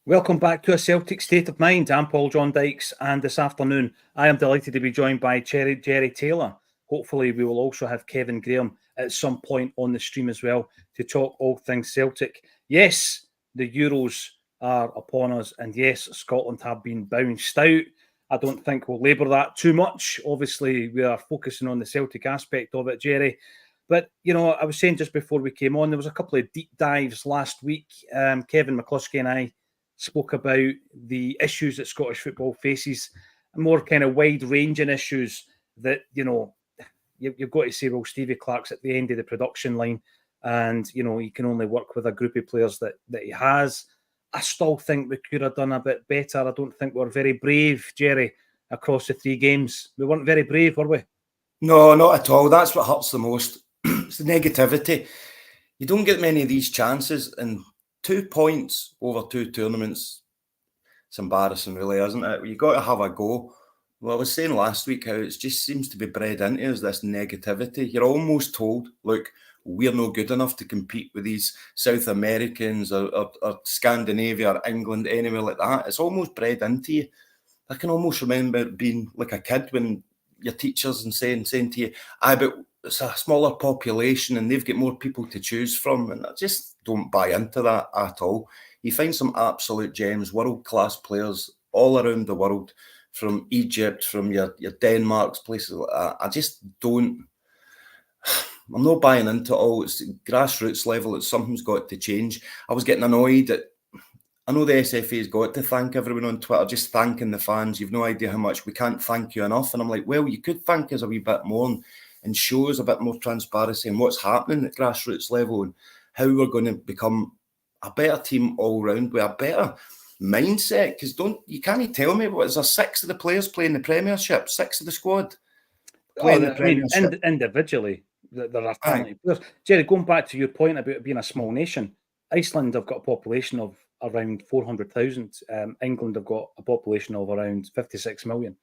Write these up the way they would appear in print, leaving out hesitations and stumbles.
Welcome back to A Celtic State of Mind. I'm Paul John Dykes, and this afternoon I am delighted to be joined by Jerry Taylor. Hopefully we will also have Kevin Graham at some point on the stream as well to talk all things Celtic. Yes, the Euros are upon us, and yes, Scotland have been bounced out. I don't think we'll labour that too much. Obviously, we are focusing on the Celtic aspect of it, Jerry. But, you know, I was saying just before we came on, there was a couple of deep dives last week. Kevin McCluskey and I spoke about the issues that Scottish football faces, more kind of wide-ranging issues that, you know, you've got to say, well, Stevie Clarke's at the end of the production line and, you know, he can only work with a group of players that he has. I still think we could have done a bit better. I don't think we're very brave, Jerry, across the 3 games. We weren't very brave, were we? No, not at all. That's what hurts the most. It's the negativity. You don't get many of these chances, and 2 points over 2 tournaments, it's embarrassing, really, isn't it? You've got to have a go. Well, I was saying last week how it just seems to be bred into us, this negativity. You're almost told, look, we're no good enough to compete with these South Americans or Scandinavia or England, anywhere like that. It's almost bred into you. I can almost remember being like a kid when your teachers and saying to you, but it's a smaller population and they've got more people to choose from. And I just don't buy into that at all. You find some absolute gems, world-class players all around the world, from Egypt, from your Denmarks, places like that. I just don't... I'm not buying into it all. It's grassroots level. Something's got to change. I was getting annoyed at... I know the SFA's got to thank everyone on Twitter, just thanking the fans. You've no idea how much we can't thank you enough. And I'm like, well, you could thank us a wee bit more and show us a bit more transparency in what's happening at grassroots level and how we're going to become a better team all round with a better mindset. Because you can't tell me what is there 6 of the players playing the Premiership, 6 of the squad playing the Premiership. Individually, there are talented players. Jerry, going back to your point about it being a small nation, Iceland have got a population of around 400,000. England have got a population of around 56 million.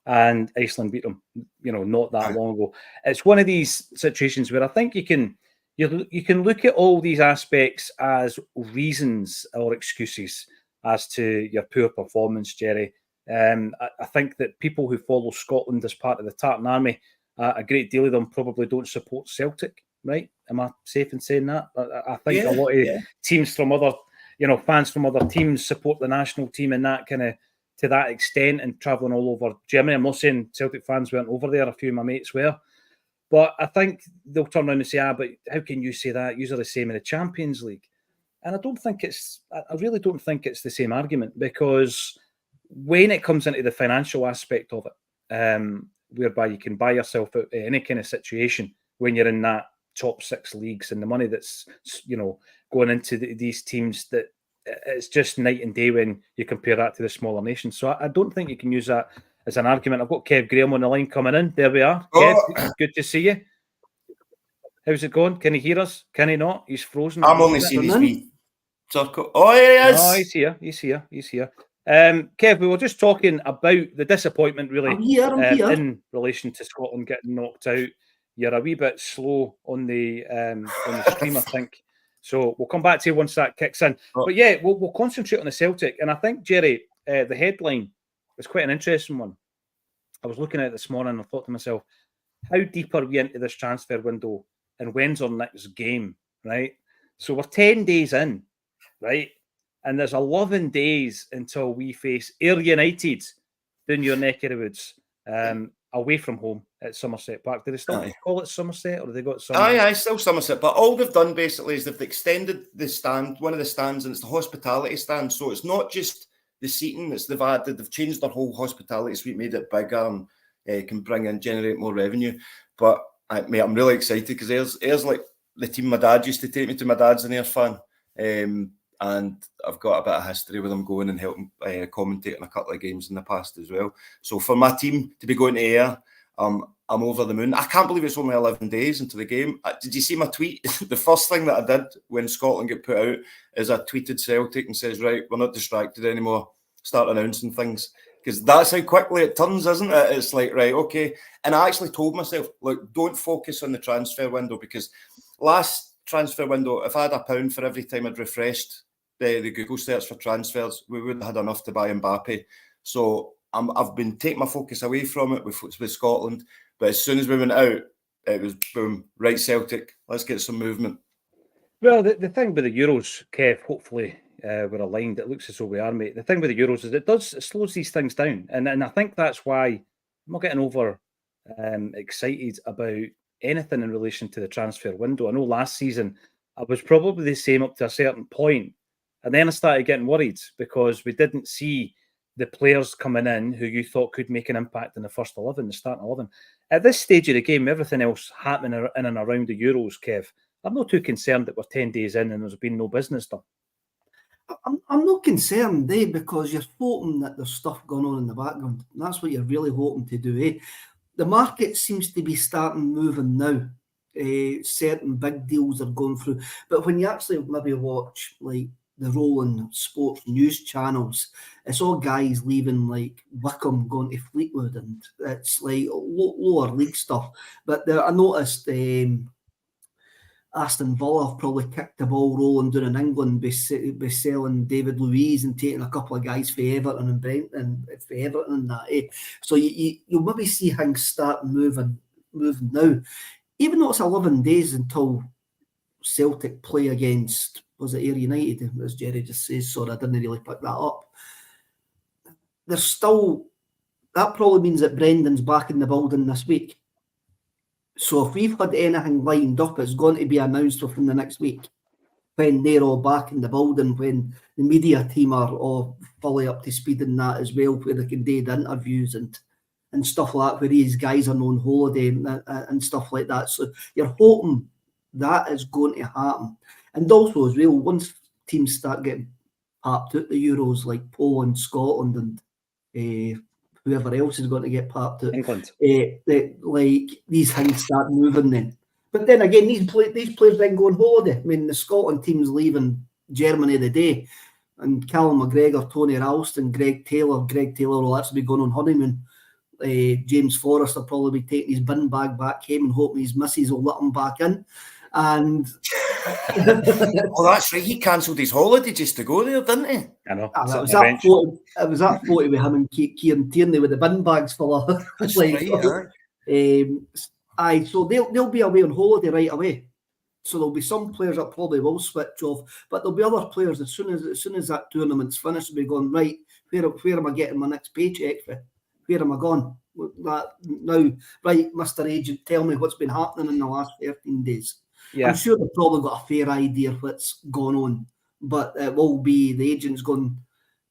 And Iceland beat them, you know, not that long ago. It's one of these situations where I think you can look at all these aspects as reasons or excuses as to your poor performance, Jerry. I think that people who follow Scotland as part of the Tartan Army, a great deal of them probably don't support Celtic, right? Am I safe in saying that? I think a lot of teams from other, you know, fans from other teams support the national team and that kind of, to that extent, and travelling all over Germany. I'm not saying Celtic fans weren't over there, a few of my mates were, but I think they'll turn around and say, but how can you say that? You're the same in the Champions League. And I really don't think it's the same argument, because when it comes into the financial aspect of it, whereby you can buy yourself out of any kind of situation when you're in that top 6 leagues, and the money that's, you know, going into these teams, that it's just night and day when you compare that to the smaller nations. So I don't think you can use that as an argument. I've got Kev Graham on the line coming in. There we are. Kev, good to see you. How's it going? Can he hear us? Can he not? He's frozen. I'm only seeing his wee circle. Oh, here he is. Oh, he's here. Kev, we were just talking about the disappointment, really, I'm here. In relation to Scotland getting knocked out. You're a wee bit slow on the stream, I think. So we'll come back to you once that kicks in. But yeah, we'll concentrate on the Celtic. And I think, Jerry, the headline was quite an interesting one. I was looking at it this morning and I thought to myself, how deep are we into this transfer window and when's our next game, right? So we're 10 days in, right? And there's 11 days until we face Ayr United down your neck of the woods, away from home at Somerset Park. Do they still call it Somerset, or have they got some? Aye, still Somerset. But all they've done basically is they've extended the stand, one of the stands, and it's the hospitality stand. So it's not just the seating; they've changed their whole hospitality suite, made it bigger, and can generate more revenue. But mate, I'm really excited because Ayer's like the team my dad used to take me to. My dad's an Ayr fan, and I've got a bit of history with them going and helping commentate on a couple of games in the past as well. So for my team to be going to Ayr, I'm over the moon. I can't believe it's only 11 days into the game. Did you see my tweet? The first thing that I did when Scotland got put out is I tweeted Celtic and says, right, we're not distracted anymore. Start announcing things. Because that's how quickly it turns, isn't it? It's like, right, okay. And I actually told myself, look, don't focus on the transfer window, because last transfer window, if I had £1 for every time I'd refreshed the Google search for transfers, we wouldn't have had enough to buy Mbappe. So I've been taking my focus away from it with Scotland. But as soon as we went out, it was boom, right, Celtic, let's get some movement. Well, the thing with the Euros, Kev, hopefully we're aligned. It looks as though we are, mate. The thing with the Euros is it slows these things down. And I think that's why I'm not getting over excited about anything in relation to the transfer window. I know last season I was probably the same up to a certain point, and then I started getting worried because we didn't see the players coming in who you thought could make an impact in the first 11, the starting 11. At this stage of the game, everything else happening in and around the Euros, Kev, I'm not too concerned that we're 10 days in and there's been no business done. I'm not concerned, because you're hoping that there's stuff going on in the background. And that's what you're really hoping to do, The market seems to be starting moving now. Certain big deals are going through. But when you actually maybe watch like the rolling sports news channels, it's all guys leaving like Wickham going to Fleetwood, and it's like lower league stuff. But I noticed Aston Villa have probably kicked the ball rolling down in England by selling David Luiz and taking a couple of guys for Everton and Brentford for Everton and that. So you'll maybe see things start moving now. Even though it's 11 days until Celtic play against, was it Ayr United, as Jerry just says, sorry, I didn't really pick that up. There's still, that probably means that Brendan's back in the building this week. So if we've had anything lined up, it's going to be announced within the next week when they're all back in the building, when the media team are all fully up to speed in that as well, where they can do the interviews and stuff like that, where these guys are on holiday and stuff like that. So you're hoping that is going to happen. And also as well, once teams start getting papped out the Euros, like Poland, Scotland and whoever else is going to get papped out, England. Like these things start moving then. But then again, these players then go on holiday. I mean, the Scotland team's leaving Germany today, and Callum McGregor, Tony Ralston, Greg Taylor will actually be going on honeymoon. James Forrest will probably be taking his bin bag back home and hoping his missus will let him back in. And oh, that's right. He cancelled his holiday just to go there, didn't he? I know. It was that photo with him and Kieran Tierney with the bin bags full of. That's right. So they'll be away on holiday right away. So there'll be some players that probably will switch off, but there'll be other players as soon as that tournament's finished, will be going, right, where am I getting my next paycheck for? Where am I going? Now, right, Mr. Agent, tell me what's been happening in the last 13 days. Yeah. I'm sure they've probably got a fair idea of what's going on, but it will be the agent's going,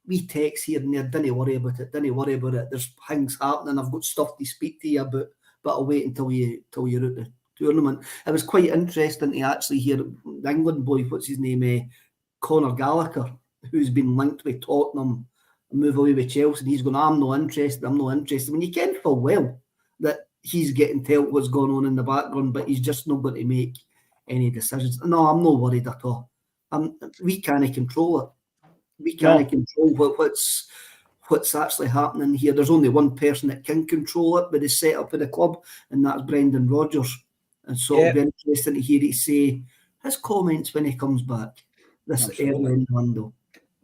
we text here and there, don't worry about it, there's things happening, I've got stuff to speak to you about, but I'll wait until you're at the tournament. It was quite interesting to actually hear the England boy, what's his name, Conor Gallagher, who's been linked with Tottenham, move away with Chelsea, and he's going, I'm not interested. When you can feel well that he's getting told what's going on in the background, but he's just not going to make any decisions. No, I'm not worried at all. We can't control it. We can't control what's actually happening here. There's only one person that can control it with the setup of the club, and that's Brendan Rodgers. And so it'll be interesting to hear he say his comments when he comes back this early in the window.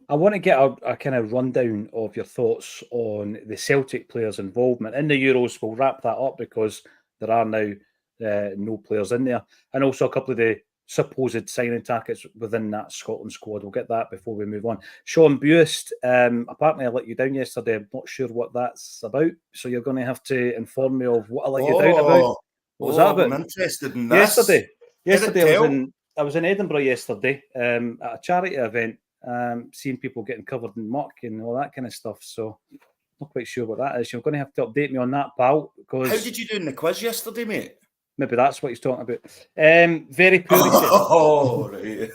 I want to get a kind of rundown of your thoughts on the Celtic players' involvement in the Euros. We'll wrap that up because there are now no players in there. And also a couple of the supposed signing targets within that Scotland squad. We'll get that before we move on. Sean Buist, apparently I let you down yesterday. I'm not sure what that's about. So you're going to have to inform me of what I let you down about. What was that about? I'm interested in this. Yesterday I was in Edinburgh yesterday at a charity event. Seeing people getting covered in muck and all that kind of stuff. So not quite sure what that is. You're going to have to update me on that, pal. Because how did you do in the quiz yesterday, mate? Maybe that's what he's talking about. Very poor. Right.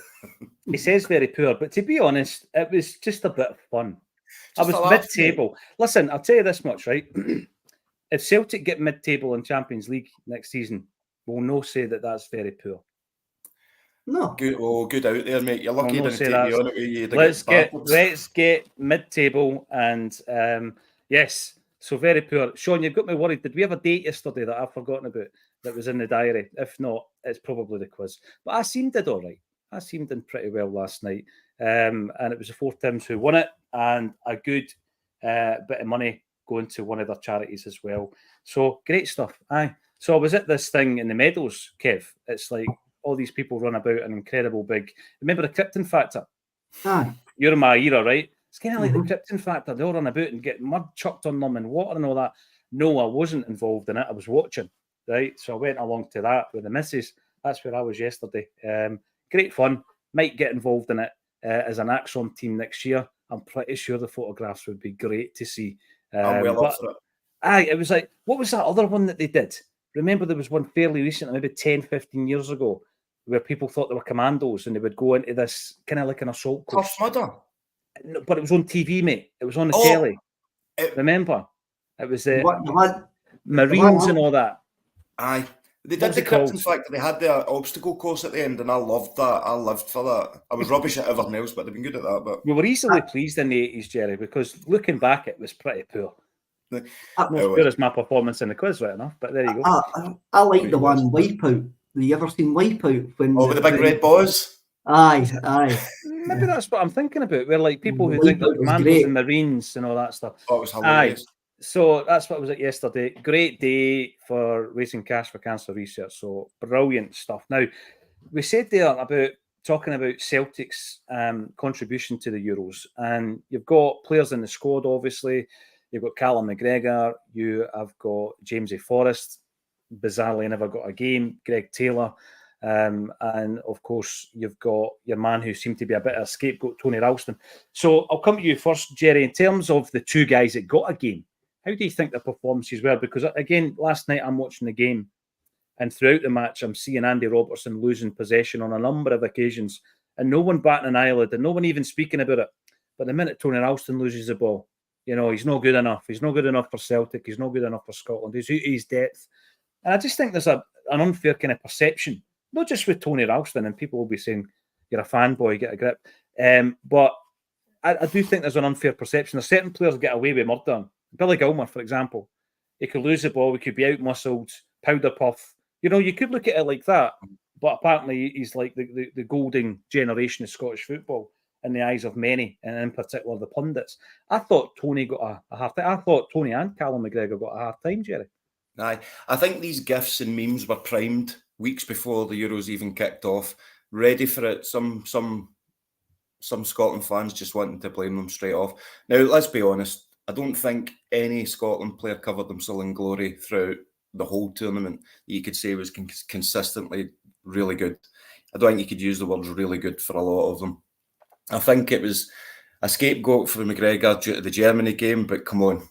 He says very poor, but to be honest, it was just a bit of fun. I was mid-table. Listen, I'll tell you this much, right? If Celtic get mid-table in Champions League next season, we'll no say that that's very poor. No. Good out there, mate. You're lucky to take me on it. Let's get mid-table and yes, so very poor. Sean, you've got me worried. Did we have a date yesterday that I've forgotten about that was in the diary? If not, it's probably the quiz. But I seemed all right. I seemed in pretty well last night. and it was the Four Tims who won it, and a good bit of money going to one of their charities as well. So great stuff. Aye. So I was at this thing in the Meadows, Kev. It's like all these people run about an incredible big. Remember the Krypton Factor? Aye. You're in my era, right? It's kind of like the Krypton Factor. They all run about and get mud chucked on them and water and all that. No, I wasn't involved in it. I was watching, right? So I went along to that with the missus. That's where I was yesterday. Great fun. Might get involved in it as an Acsom team next year. I'm pretty sure the photographs would be great to see. I'm well up for it. Aye, it was like, what was that other one that they did? Remember there was one fairly recent, maybe 10, 15 years ago, where people thought they were commandos and they would go into this kind of like an assault course. Tough Mudder. But it was on TV, mate. It was on the telly. Remember? It was the Marines and all that. Aye. They did the Krypton Factor. They had the obstacle course at the end, and I loved that. I lived for that. I was rubbish at everything else, but they've been good at that. But we were easily pleased in the 80s, Jerry, because looking back, it was pretty poor. Not as poor as my performance in the quiz, right enough, but there you go. I like the one Wipeout. Have you ever seen Wipeout? With the big red boys? Aye. Maybe that's what I'm thinking about, where like people who think they're commandos and Marines and all that stuff. Oh, it was hilarious. Aye. So that's what was it yesterday. Great day for raising cash for cancer research. So brilliant stuff. Now, we said there about talking about Celtic's contribution to the Euros, and you've got players in the squad, obviously. You've got Callum McGregor, you have got Jamesy Forrest, bizarrely never got a game, Greg Taylor, and of course you've got your man who seemed to be a bit of a scapegoat, Tony Ralston. So I'll come to you first, Jerry, in terms of the two guys that got a game. How do you think their performances were? Because again, last night I'm watching the game, and throughout the match I'm seeing Andy Robertson losing possession on a number of occasions, and no one batting an eyelid, and no one even speaking about it. But the minute Tony Ralston loses the ball, you know, he's not good enough. He's not good enough for Celtic. He's not good enough for Scotland. He's out of his depth. And I just think there's an unfair kind of perception, not just with Tony Ralston, and people will be saying, you're a fanboy, get a grip. But I do think there's an unfair perception. There's certain players get away with murder. Billy Gilmour, for example. He could lose the ball. He could be out-muscled, powder puff. You know, you could look at it like that. But apparently he's like the golden generation of Scottish football in the eyes of many, and in particular the pundits. I thought Tony got a hard time. I thought Tony and Callum McGregor got a hard time, Jerry. Aye. I think these gifs and memes were primed weeks before the Euros even kicked off, ready for it. Some Scotland fans just wanting to blame them straight off. Now, let's be honest, I don't think any Scotland player covered themselves in glory throughout the whole tournament that you could say was consistently really good. I don't think you could use the words really good for a lot of them. I think it was a scapegoat for McGregor due to the Germany game, but come on,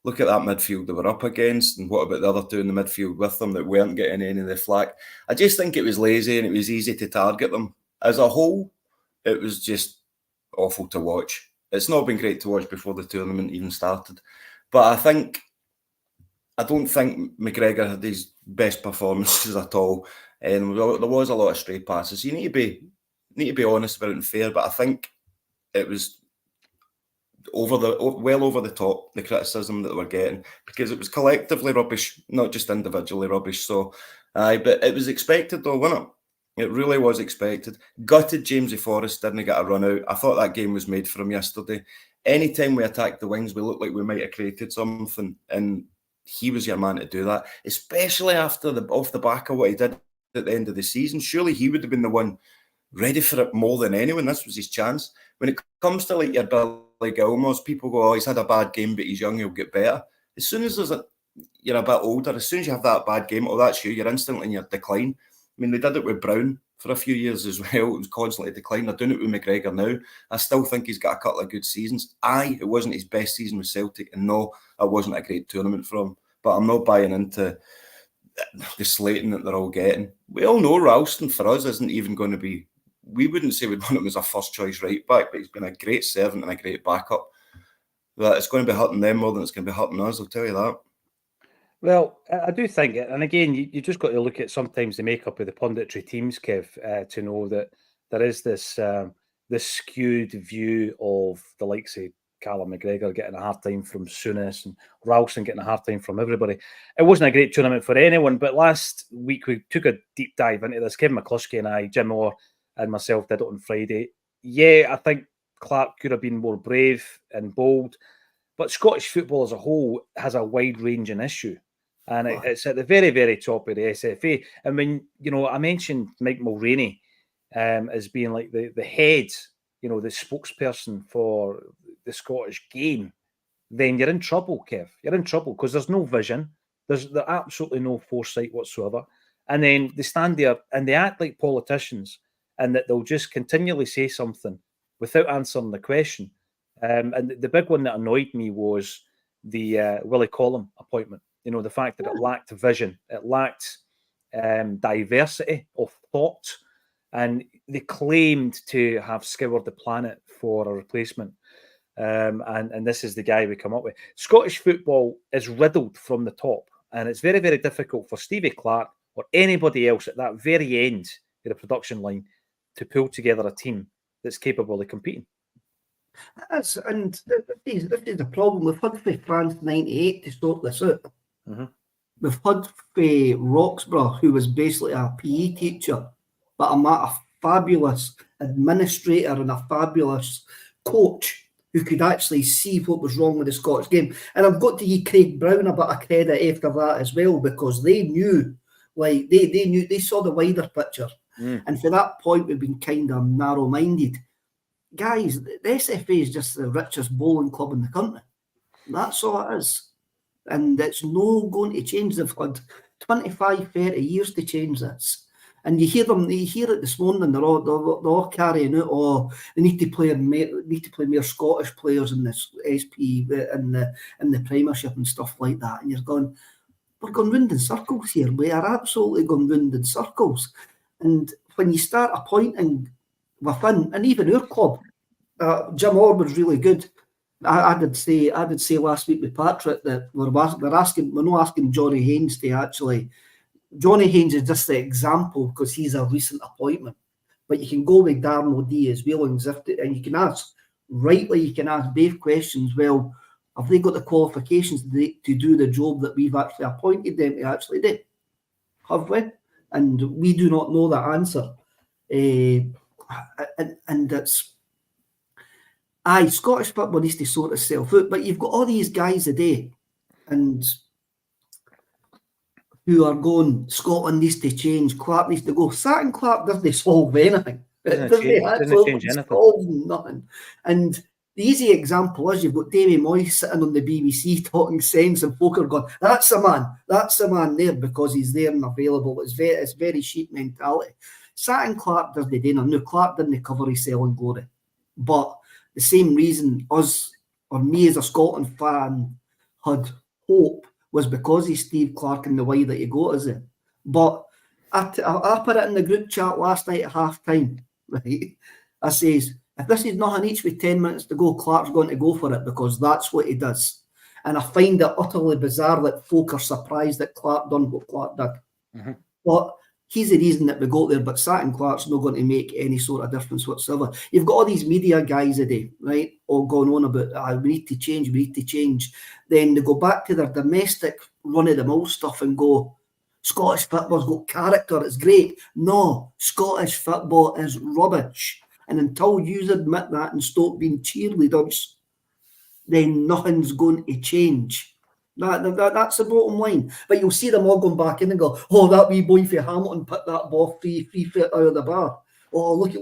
look at that midfield they were up against, and what about the other two in the midfield with them that weren't getting any of the flack? I just think it was lazy and it was easy to target them. As a whole, it was just awful to watch. It's not been great to watch before the tournament even started, but I don't think McGregor had his best performances at all, and there was a lot of stray passes. You need to be honest about it and fair, but I think it was well over the top, the criticism that we're getting, because it was collectively rubbish, not just individually rubbish. So, but it was expected though, wasn't it? It really was expected. Gutted Jamesy Forrest didn't get a run out. I thought that game was made for him yesterday. Anytime we attacked the wings, we looked like we might have created something, and he was your man to do that, especially after off the back of what he did at the end of the season. Surely he would have been the one ready for it more than anyone. This was his chance. When it comes to like your Billy Gilmours, people go, oh, he's had a bad game, but he's young, he'll get better. As soon as you're a bit older, as soon as you have that bad game, oh, that's you're instantly in your decline. I mean, they did it with Brown for a few years as well. It was constantly declining. They're doing it with McGregor now. I still think he's got a couple of good seasons. It wasn't his best season with Celtic, and no, it wasn't a great tournament for him. But I'm not buying into the slating that they're all getting. We all know Ralston for us isn't even going to be, we wouldn't say we'd want him as a first choice right back, but he's been a great servant and a great backup. But it's going to be hurting them more than it's going to be hurting us, I'll tell you that. Well, I do think it, and again, you just got to look at sometimes the makeup of the punditry teams, Kev, to know that there is this skewed view of the likes of Callum McGregor getting a hard time from Souness and Ralston getting a hard time from everybody. It wasn't a great tournament for anyone, but last week we took a deep dive into this. Kevin McCluskey and I, Jim Orr and myself did it on Friday. yeah, I think Clark could have been more brave and bold, but Scottish football as a whole has a wide-ranging issue. And it's at the very, very top of the SFA. And when, I mentioned Mike Mulroney as being like the head, the spokesperson for the Scottish game, then you're in trouble, Kev. You're in trouble because there's no vision. There's absolutely no foresight whatsoever. And then they stand there and they act like politicians and that they'll just continually say something without answering the question. And the big one that annoyed me was the Willie Collum appointment. The fact that it lacked vision, it lacked diversity of thought, and they claimed to have scoured the planet for a replacement. And this is the guy we come up with. Scottish football is riddled from the top, and it's very, very difficult for Stevie Clark or anybody else at that very end of the production line to pull together a team that's capable of competing. This is the problem. We've had for France 98 to sort this out. Mm-hmm. We've had for Roxburgh, who was basically a PE teacher, but a fabulous administrator and a fabulous coach who could actually see what was wrong with the Scottish game. And I've got to give Craig Brown a bit of credit after that as well, because they knew, they saw the wider picture. And for that point, we've been kind of narrow-minded. Guys, the SFA is just the richest bowling club in the country. That's all it is. And it's no going to change. They've had 25, 30 years to change this. And you hear it this morning, they're all carrying out, they need to play more Scottish players in this SP, in the Premiership and stuff like that. And you're going, we're going round in circles here. We are absolutely going round in circles. And when you start appointing within, and even our club, Jim Orr was really good. I did say last week with Patrick that we're not asking Johnny Haynes to actually. Johnny Haynes is just the example because he's a recent appointment. But you can go with Darren O'Dea as well, and you can ask both questions. Well, have they got the qualifications to do the job that we've actually appointed them to actually do? Have we? And we do not know that answer. And it's Scottish football needs to sort itself out. But you've got all these guys today, and who are going, Scotland needs to change, Clark needs to go. Sacking Clark doesn't solve anything. It doesn't change anything. Solve nothing. And the easy example is you've got Davy Moyes sitting on the BBC talking sense, and folk are going, that's the man there because he's there and available. It's very sheep mentality. Sacking Clark doesn't do nothing. No, Clark didn't cover his selling glory. But the same reason me as a Scotland fan had hope was because he's Steve Clark and the way that he got us in. But I put it in the group chat last night at half time, right? I says, if this is nothing each with 10 minutes to go, Clark's going to go for it because that's what he does. And I find it utterly bizarre that folk are surprised that Clark done what Clark did. Mm-hmm. But he's the reason that we got there, but Sacking Clark's not going to make any sort of difference whatsoever. You've got all these media guys today, right, all going on about, we need to change. Then they go back to their domestic run-of-the-mill stuff and go, Scottish football's got character, it's great. No, Scottish football is rubbish. And until you admit that and stop being cheerleaders, then nothing's going to change. That's the bottom line. But you'll see them all going back in and go, oh, that wee boy for Hamilton put that ball free foot out of the bar. Oh, look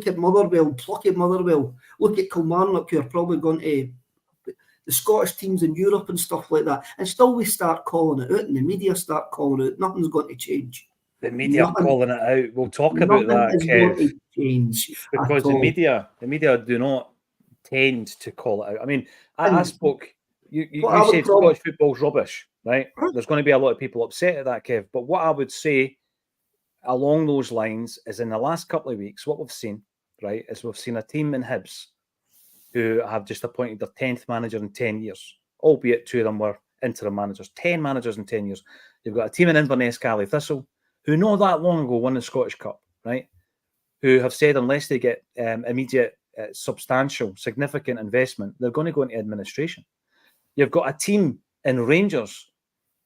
at Motherwell, plucky Motherwell. Look at Kilmarnock, who are probably going to the Scottish teams in Europe and stuff like that. And still we start calling it out, and the media start calling it out. Nothing's going to change. The media are calling it out. We'll talk about that, Kev. Because the media do not tend to call it out. I mean, I spoke. You said Scottish football's rubbish, right? There's going to be a lot of people upset at that, Kev. But what I would say along those lines is in the last couple of weeks, what we've seen, right, is we've seen a team in Hibs who have just appointed their 10th manager in 10 years, albeit 2 of them were interim managers. 10 managers in 10 years. You've got a team in Inverness, Cali Thistle, who not that long ago won the Scottish Cup, right? Who have said unless they get immediate, substantial, significant investment, they're going to go into administration. You've got a team in Rangers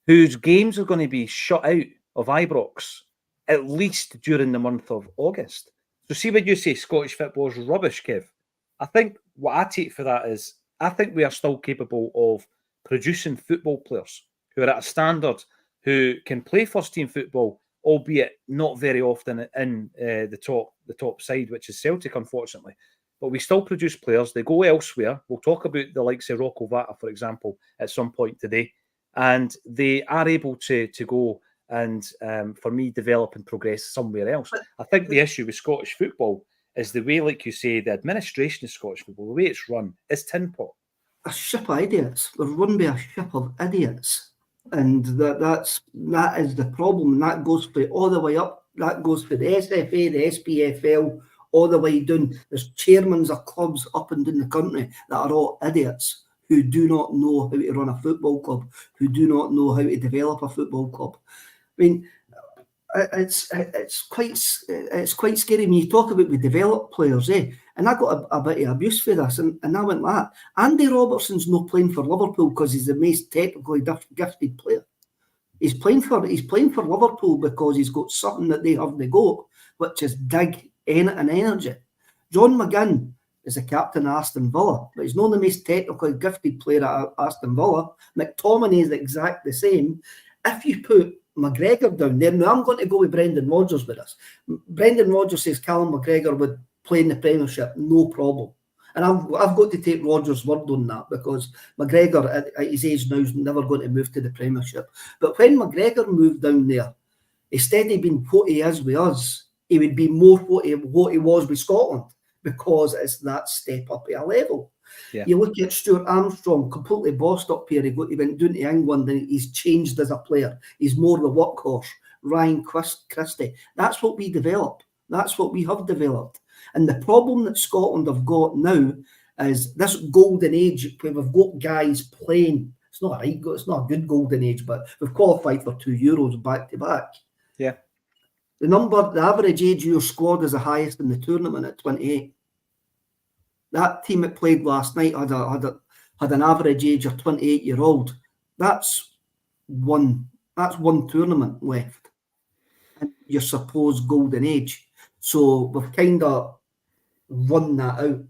whose games are going to be shut out of Ibrox at least during the month of August. So see when you say Scottish football is rubbish, Kev, I think what I take for that is I think we are still capable of producing football players who are at a standard, who can play first team football, albeit not very often in the top side, which is Celtic, unfortunately. But we still produce players. They go elsewhere. We'll talk about the likes of Rocco Vata, for example, at some point today, and they are able to go and, for me, develop and progress somewhere else. I think the issue with Scottish football is the way, like you say, the administration of Scottish football, the way it's run, is tin pot. A ship of idiots. They're run by a ship of idiots. And that is the problem. And that goes for all the way up. That goes for the SFA, the SPFL, all the way down. There's chairmen of clubs up and down the country that are all idiots who do not know how to run a football club, who do not know how to develop a football club. I mean, it's quite scary when you talk about we develop players, eh? And I got a bit of abuse for this, and I went like that. Andy Robertson's not playing for Liverpool because he's the most technically gifted player. He's playing for Liverpool because he's got something that they haven't got, which is dig and energy. John McGinn is the captain of Aston Villa, but he's not the most technically gifted player at Aston Villa. McTominay is exactly the same. If you put McGregor down there, now I'm going to go with Brendan Rodgers with us. Brendan Rodgers says Callum McGregor would play in the Premiership, no problem. And I've got to take Rodgers' word on that, because McGregor at his age now is never going to move to the Premiership. But when McGregor moved down there, instead of being what he is with us, he would be more what he was with Scotland, because it's that step up at a level. Yeah. You look at Stuart Armstrong, completely bossed up here. He went down to England and he's changed as a player. He's more the workhorse. Ryan Christie. That's what we develop. That's what we have developed. And the problem that Scotland have got now is this golden age where we've got guys playing. It's not a good golden age, but we've qualified for 2 Euros back to back. Yeah. The average age of your squad is the highest in the tournament at 28. That team that played last night had an average age of 28-year-old. That's one tournament left, and your supposed golden age. So we've kind of run that out.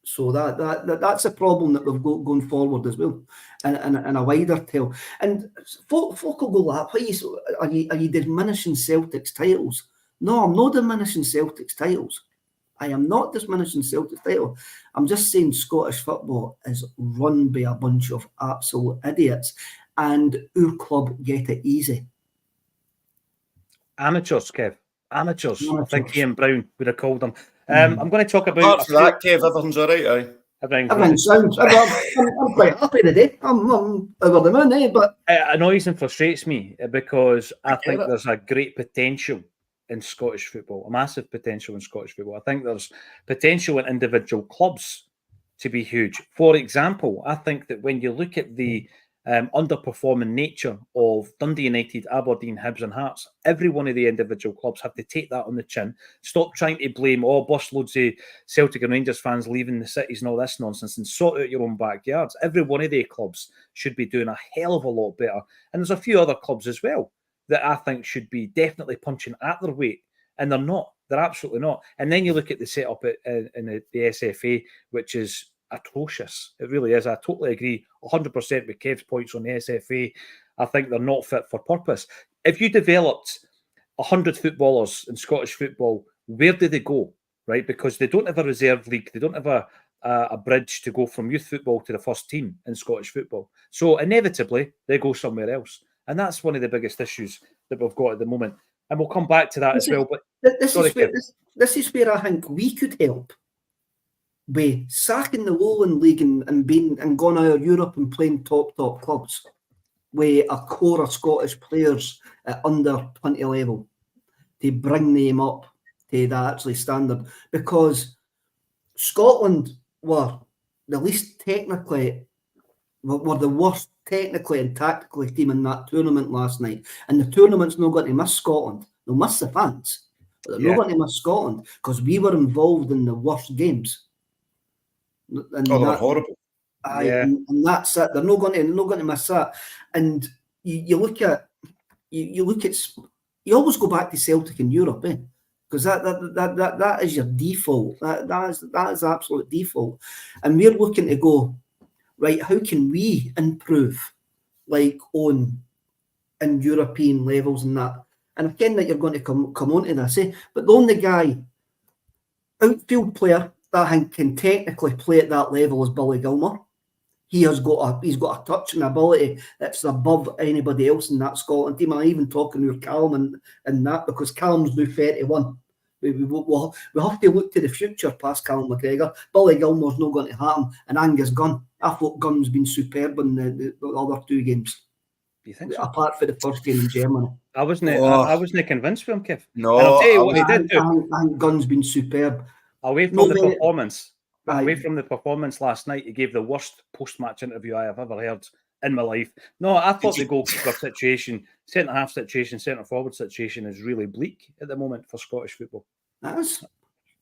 So that's a problem that we've got going forward as well, and a wider tale. And folk will go like, "Why are you diminishing Celtic's titles?" No, I'm not diminishing Celtic's titles. I am not diminishing Celtic's title. I'm just saying Scottish football is run by a bunch of absolute idiots, and our club get it easy. Amateurs, Kev. Amateurs. I think Ian Brown would have called them. I'm going to talk about... Apart from that, Kev, everything's all right, aye? Everything sounds... I'm quite happy today. I'm over the moon, eh? But it annoys and frustrates me because I think there's a great potential in Scottish football, a massive potential in Scottish football. I think there's potential in individual clubs to be huge. For example, I think that when you look at the underperforming nature of Dundee United, Aberdeen, Hibs and Hearts, every one of the individual clubs have to take that on the chin. Stop trying to blame, busloads of Celtic and Rangers fans leaving the cities and all this nonsense, and sort out your own backyards. Every one of the clubs should be doing a hell of a lot better. And there's a few other clubs as well that I think should be definitely punching at their weight, and they're not. They're absolutely not. And then you look at the setup in the SFA, which is atrocious. It really is. I totally agree 100% with Kev's points on the SFA. I think they're not fit for purpose. If you developed 100 footballers in Scottish football, where do they go, right? Because they don't have a reserve league. They don't have a bridge to go from youth football to the first team in Scottish football. So inevitably, they go somewhere else. And that's one of the biggest issues that we've got at the moment. And we'll come back to that as well. But this is where I think we could help by sacking the Lowland League and going out of Europe and playing top clubs with a core of Scottish players at under 20 level to bring them up to that actually standard. Because Scotland were the least technically, were the worst technically and tactically team in that tournament last night. And the tournament's not going to miss Scotland. They'll miss the fans, but they're not going to miss Scotland because we were involved in the worst games. And they were horrible. And that's it. They're not going to miss that. And you look at you always go back to Celtic in Europe, eh? because that is your default. That is absolute default, and we're looking to go right. How can we improve, like in European levels and that? And again, that you're going to come on to this, but the only guy outfield player that I think can technically play at that level is Billy Gilmour. He's got a touch and ability that's above anybody else in that Scotland team. I'm even talking with Callum and that, because Callum's now 31. We have to look to the future past Callum McGregor. Billy Gilmour's not going to happen. And Angus Gunn. I thought Gunn's been superb in the other 2 games. You think so? Apart from the first game in Germany. I wasn't convinced with him, Kev. No, and I'll tell you what he did do. I think Gunn's been superb. Away from the performance last night, he gave the worst post-match interview I have ever heard in my life. No, I thought the goalkeeper situation, centre-half situation, centre-forward situation is really bleak at the moment for Scottish football. That's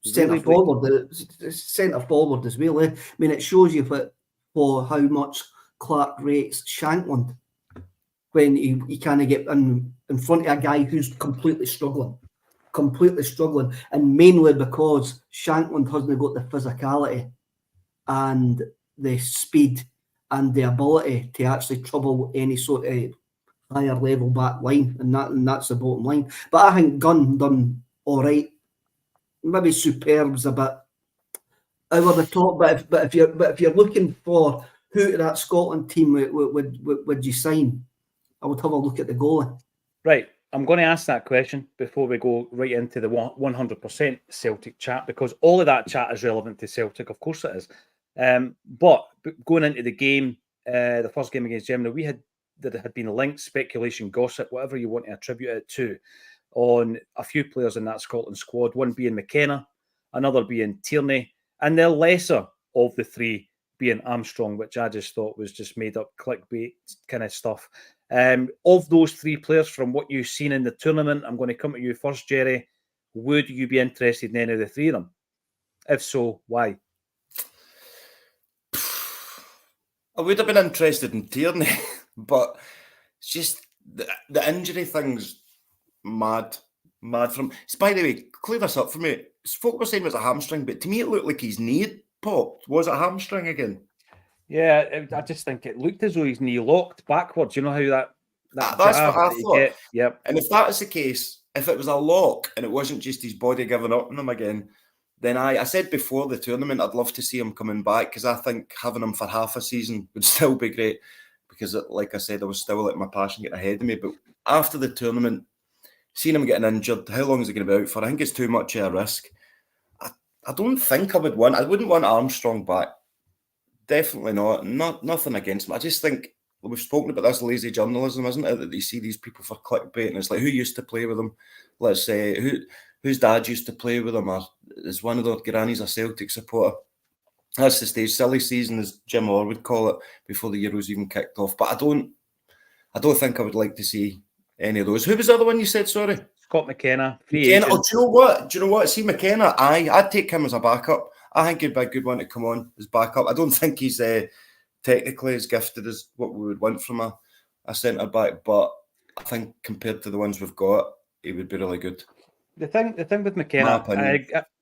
centre-forward as well. I mean, it shows you for how much Clark rates Shankland when he kind of get in front of a guy who's completely struggling, and mainly because Shankland hasn't got the physicality and the speed and the ability to actually trouble any sort of higher level back line, and that's the bottom line. But I think Gunn done all right. Maybe superb's a bit over the top, but if you're looking for who to that Scotland team would you sign, I would have a look at the goalie. Right. I'm going to ask that question before we go right into the 100% Celtic chat, because all of that chat is relevant to Celtic. Of course it is. But going into the game, the first game against Germany, there had been links, speculation, gossip, whatever you want to attribute it to, on a few players in that Scotland squad, one being McKenna, another being Tierney, and the lesser of the 3 being Armstrong, which I just thought was just made up clickbait kind of stuff. Of those 3 players, from what you've seen in the tournament, I'm going to come to you first, Jerry. Would you be interested in any of the 3 of them? If so, why? I would have been interested in Tierney, but it's just the injury thing's mad from. By the way, clear this up for me. Folk were saying it was a hamstring, but to me it looked like his knee had popped. Was it a hamstring again? Yeah, I just think it looked as though his knee locked backwards. You know how that's what I thought. Yep. And if that is the case, if it was a lock and it wasn't just his body giving up on him again, then I said before the tournament I'd love to see him coming back, because I think having him for half a season would still be great, because like I said, I was still letting my passion get ahead of me. But after the tournament, seeing him getting injured, how long is he going to be out for? I think it's too much of a risk. I don't think I wouldn't want Armstrong back. Definitely not. Nothing against him. I just think we've spoken about this lazy journalism, isn't it? That you see these people for clickbait, and it's like, who used to play with them? Let's say whose dad used to play with them, or is one of their grannies a Celtic supporter? That's the stage. Silly season, as Jim Orr would call it, before the Euros even kicked off. But I don't think I would like to see any of those. Who was the other one you said? Sorry, Scott McKenna. McKenna. Oh, do you know what? See McKenna. I'd take him as a backup. I think he'd be a good one to come on as backup. I don't think he's technically as gifted as what we would want from a centre back, but I think compared to the ones we've got, he would be really good. The thing with McKenna,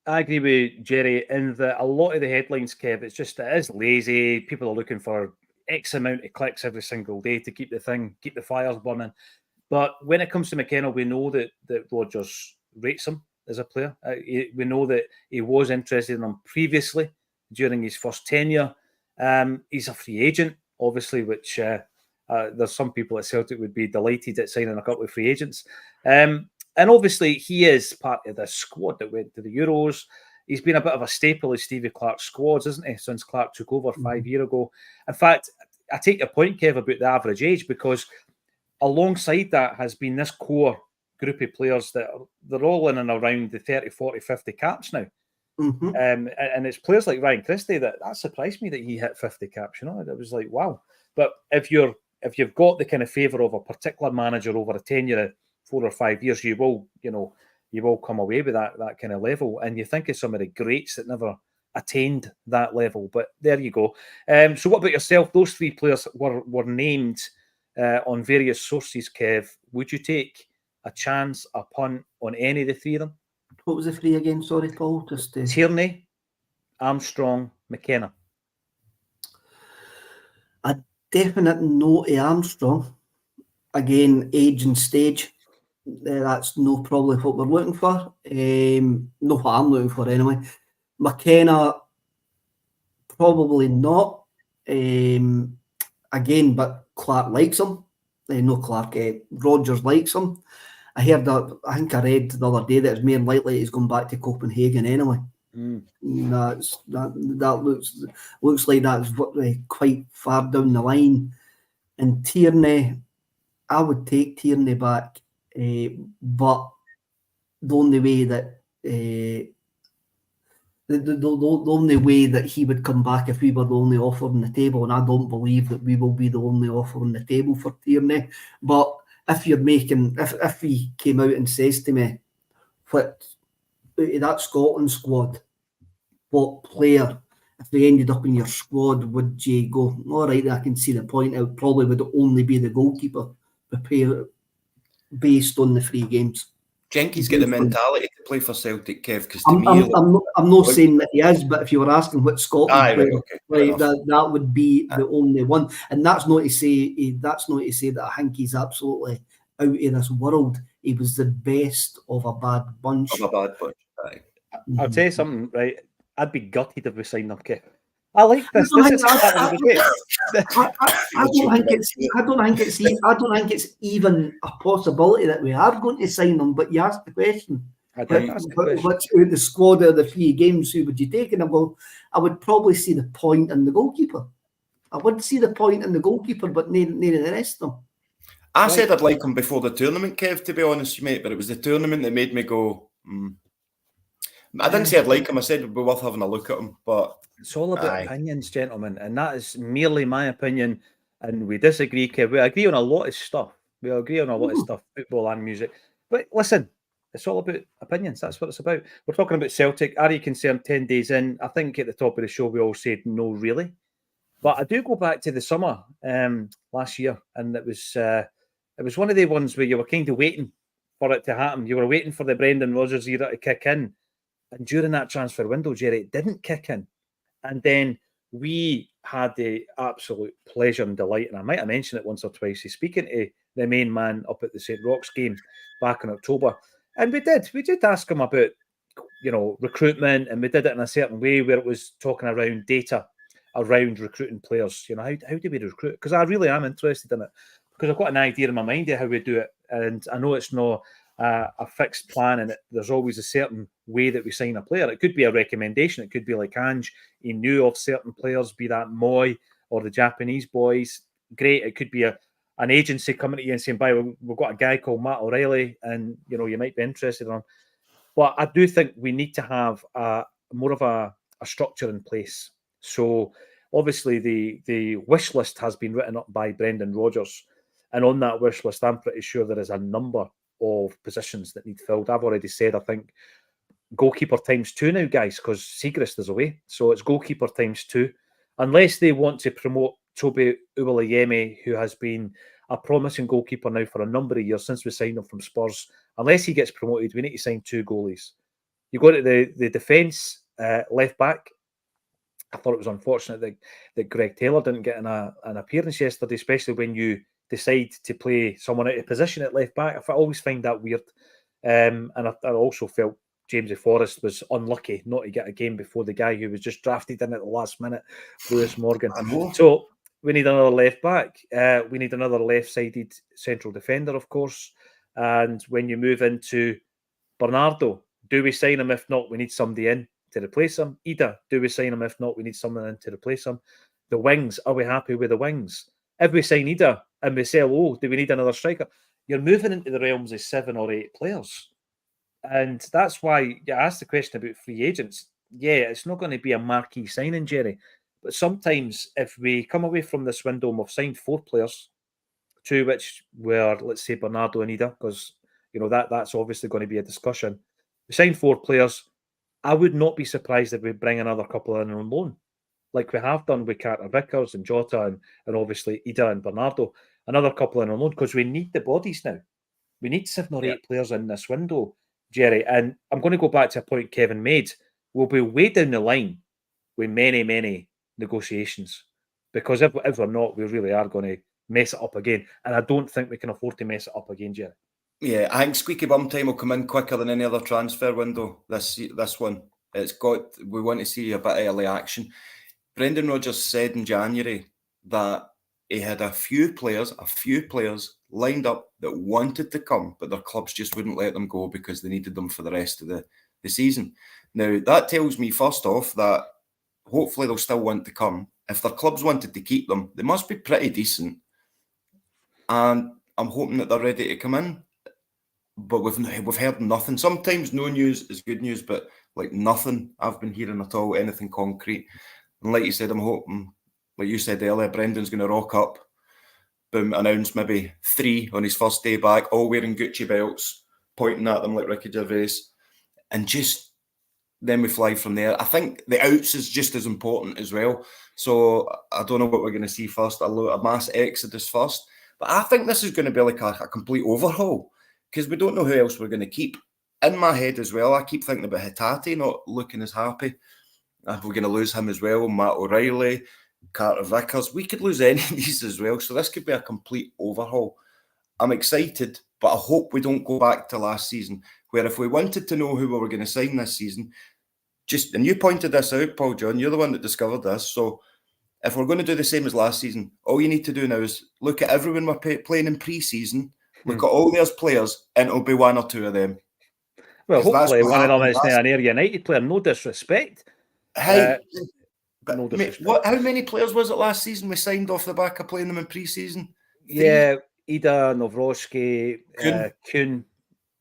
I agree with Jerry in that a lot of the headlines, Kev, it is lazy. People are looking for X amount of clicks every single day to keep the fires burning. But when it comes to McKenna, we know that Rodgers rates him as a player. We know that he was interested in him previously during his first tenure. He's a free agent, obviously, which there's some people at Celtic would be delighted at signing a couple of free agents. And obviously, he is part of the squad that went to the Euros. He's been a bit of a staple of Stevie Clark's squads, isn't he, since Clark took over 5 years ago. In fact, I take your point, Kev, about the average age, because alongside that has been this core group of players that they're all in and around the 30, 40, 50 caps now. Mm-hmm. And it's players like Ryan Christie that surprised me that he hit 50 caps. You know, it was like, wow. But if you've got the kind of favour of a particular manager over a tenure of 4 or 5 years, you will come away with that kind of level. And you think of some of the greats that never attained that level. But there you go. So what about yourself? Those 3 players were named on various sources, Kev. Would you take a chance, a punt on any of the 3 of them? What was the three again? Sorry, Paul. Just Tierney, Armstrong, McKenna. a definite no to Armstrong. Again, age and stage. That's no probably what we're looking for. No, what I'm looking for anyway. McKenna, probably not. Again, but Clark likes him. No, Clark. Rogers likes him. I heard that. I think I read the other day that it's more likely he's going back to Copenhagen anyway. That looks like that's quite far down the line. And Tierney, I would take Tierney back, but the only way that the only way that he would come back if we were the only offer on the table, and I don't believe that we will be the only offer on the table for Tierney. But if he came out and says to me, what out of that Scotland squad, what player, if they ended up in your squad, would you go, all right, I can see the point. It probably would only be the goalkeeper based on the 3 games. Jenky's got the mentality to play for Celtic, Kev, because I'm not saying that he is, but if you were asking what Scotland player, that would be the only one. And that's not to say that I think he's absolutely out of this world. He was the best of a bad bunch. Aye. I'll tell you something, right? I'd be gutted if we signed up, Kev. I like this. I don't think it's even a possibility that we are going to sign them. But you asked the question. What's out the squad of the 3 games? Who would you take? And I would probably see the point in the goalkeeper. I would see the point in the goalkeeper, but neither the rest of them. I said I'd like him before the tournament, Kev, to be honest, mate. But it was the tournament that made me go. I didn't say I'd like him. I said it'd be worth having a look at him. But it's all about opinions, gentlemen, and that is merely my opinion. And we disagree, Kev. We agree on a lot of stuff. We agree on a lot of stuff, football and music. But listen, it's all about opinions. That's what it's about. We're talking about Celtic. Are you concerned 10 days in? I think at the top of the show we all said no, really. But I do go back to the summer last year, and it was one of the ones where you were kind of waiting for it to happen. You were waiting for the Brendan Rodgers era to kick in. And during that transfer window, Jerry, it didn't kick in. And then we had the absolute pleasure and delight, and I might have mentioned it once or twice, speaking to the main man up at the St. Roch's game back in October. And we did ask him about, recruitment, and we did it in a certain way where it was talking around data, around recruiting players. How do we recruit? Because I really am interested in it, because I've got an idea in my mind of how we do it. And I know it's not a fixed plan, and there's always a certain way that we sign a player. It could be a recommendation. It could be like Ange. He knew of certain players, be that Moy or the Japanese boys. Great. It could be an agency coming to you and saying, "By we've got a guy called Matt O'Reilly, and you might be interested in him." But I do think we need to have more of a structure in place. So obviously the wish list has been written up by Brendan Rodgers, and on that wish list, I'm pretty sure there is a number of positions that need filled. I've already said, I think, goalkeeper ×2 now, guys, because Siegrist is away. So it's goalkeeper ×2. Unless they want to promote Toby Uwaleyemi, who has been a promising goalkeeper now for a number of years since we signed him from Spurs. Unless he gets promoted, we need to sign 2 goalies. You go to the defence, left back. I thought it was unfortunate that Greg Taylor didn't get an appearance yesterday, especially when you decide to play someone out of position at left back. I always find that weird. And I also felt Jamesy Forrest was unlucky not to get a game before the guy who was just drafted in at the last minute, Lewis Morgan. So we need another left back. We need another left-sided central defender, of course. And when you move into Bernardo, do we sign him? If not, we need somebody in to replace him. Ida, do we sign him? If not, we need someone in to replace him. The wings, are we happy with the wings? If we sign Ida and we say, do we need another striker? You're moving into the realms of 7 or 8 players. And that's why you asked the question about free agents. Yeah, it's not going to be a marquee signing, Jerry. But sometimes if we come away from this window and we've signed 4 players, 2 which were, let's say, Bernardo and Ida, because that's obviously going to be a discussion. We signed 4 players. I would not be surprised if we bring another couple in on loan, like we have done with Carter Vickers and Jota and obviously Ida and Bernardo. Another couple in on loan, because we need the bodies now. We need 7 or 8 players in this window. Jerry, and I'm going to go back to a point Kevin made. We'll be way down the line with many, many negotiations, because if we're not, we really are going to mess it up again. And I don't think we can afford to mess it up again, Jerry. Yeah, I think squeaky bum time will come in quicker than any other transfer window. This one, we want to see a bit of early action. Brendan Rodgers said in January that he had a few players lined up that wanted to come, but their clubs just wouldn't let them go because they needed them for the rest of the season. Now, that tells me, first off, that hopefully they'll still want to come. If their clubs wanted to keep them, they must be pretty decent. And I'm hoping that they're ready to come in. But we've heard nothing. Sometimes no news is good news, but like nothing I've been hearing at all, anything concrete. And like you said, I'm hoping, like you said earlier, Brendan's going to rock up, boom, announce maybe 3 on his first day back, all wearing Gucci belts, pointing at them like Ricky Gervais, and just then we fly from there. I think the outs is just as important as well. So I don't know what we're going to see first, a mass exodus first. But I think this is going to be like a complete overhaul, because we don't know who else we're going to keep. In my head as well, I keep thinking about Hatate not looking as happy. We're going to lose him as well, Matt O'Reilly, Carter Vickers. We could lose any of these as well. So this could be a complete overhaul. I'm excited, but I hope we don't go back to last season, where if we wanted to know who we were going to sign this season, and you pointed this out, Paul John, you're the one that discovered this. So if we're going to do the same as last season, all you need to do now is look at everyone we're playing in pre-season, look at all those players, and it'll be 1 or 2 of them. Well, hopefully one of them is an Ayr United player. No disrespect. Hey, no disrespect. How many players was it last season we signed off the back of playing them in pre-season? 3? Yeah, Ida, Novroski, Kuhn,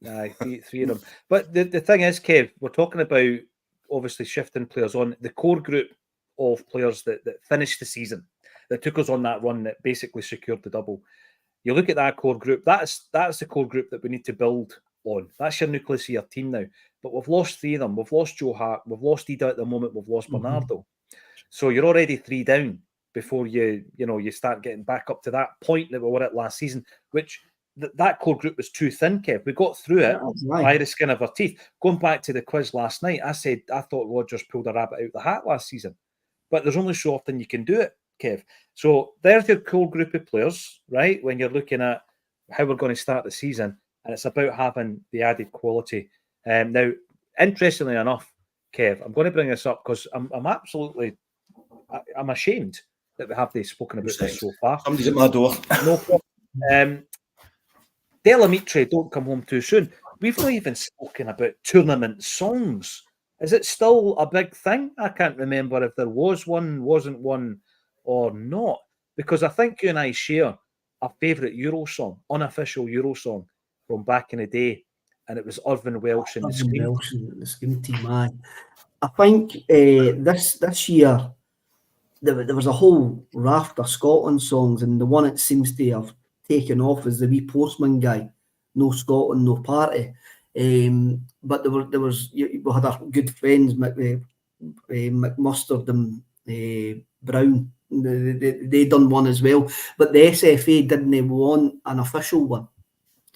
3 of them. But the thing is, Kev, we're talking about obviously shifting players on. The core group of players that finished the season, that took us on that run, that basically secured the double. You look at that core group, that's the core group that we need to build on. That's your nucleus of your team now. But we've lost 3 of them. We've lost Joe Hart. We've lost Ida at the moment. We've lost Bernardo. So you're already 3 down before you start getting back up to that point that we were at last season, which that core group was too thin, Kev. We got through it by the skin of our teeth. Going back to the quiz last night, I said I thought Rodgers pulled a rabbit out the hat last season. But there's only so often you can do it, Kev. So there's your core group of players, right? When you're looking at how we're going to start the season, and it's about having the added quality. Now, interestingly enough, Kev, I'm going to bring this up because I'm ashamed that we have spoken about this so far. Somebody's at my door. No problem. Delamitri, don't come home too soon. We've not even spoken about tournament songs. Is it still a big thing? I can't remember if there was one, wasn't one, or not. Because I think you and I share a favourite Euro song, unofficial Euro song from back in the day, and it was Irvin Welsh and the Scream Team. Man, I think this year there was a whole raft of Scotland songs, and the one that seems to have taken off is the wee postman guy. No Scotland, no party. But we had our good friends McMustard and Brown. They done one as well, but the SFA didn't want an official one,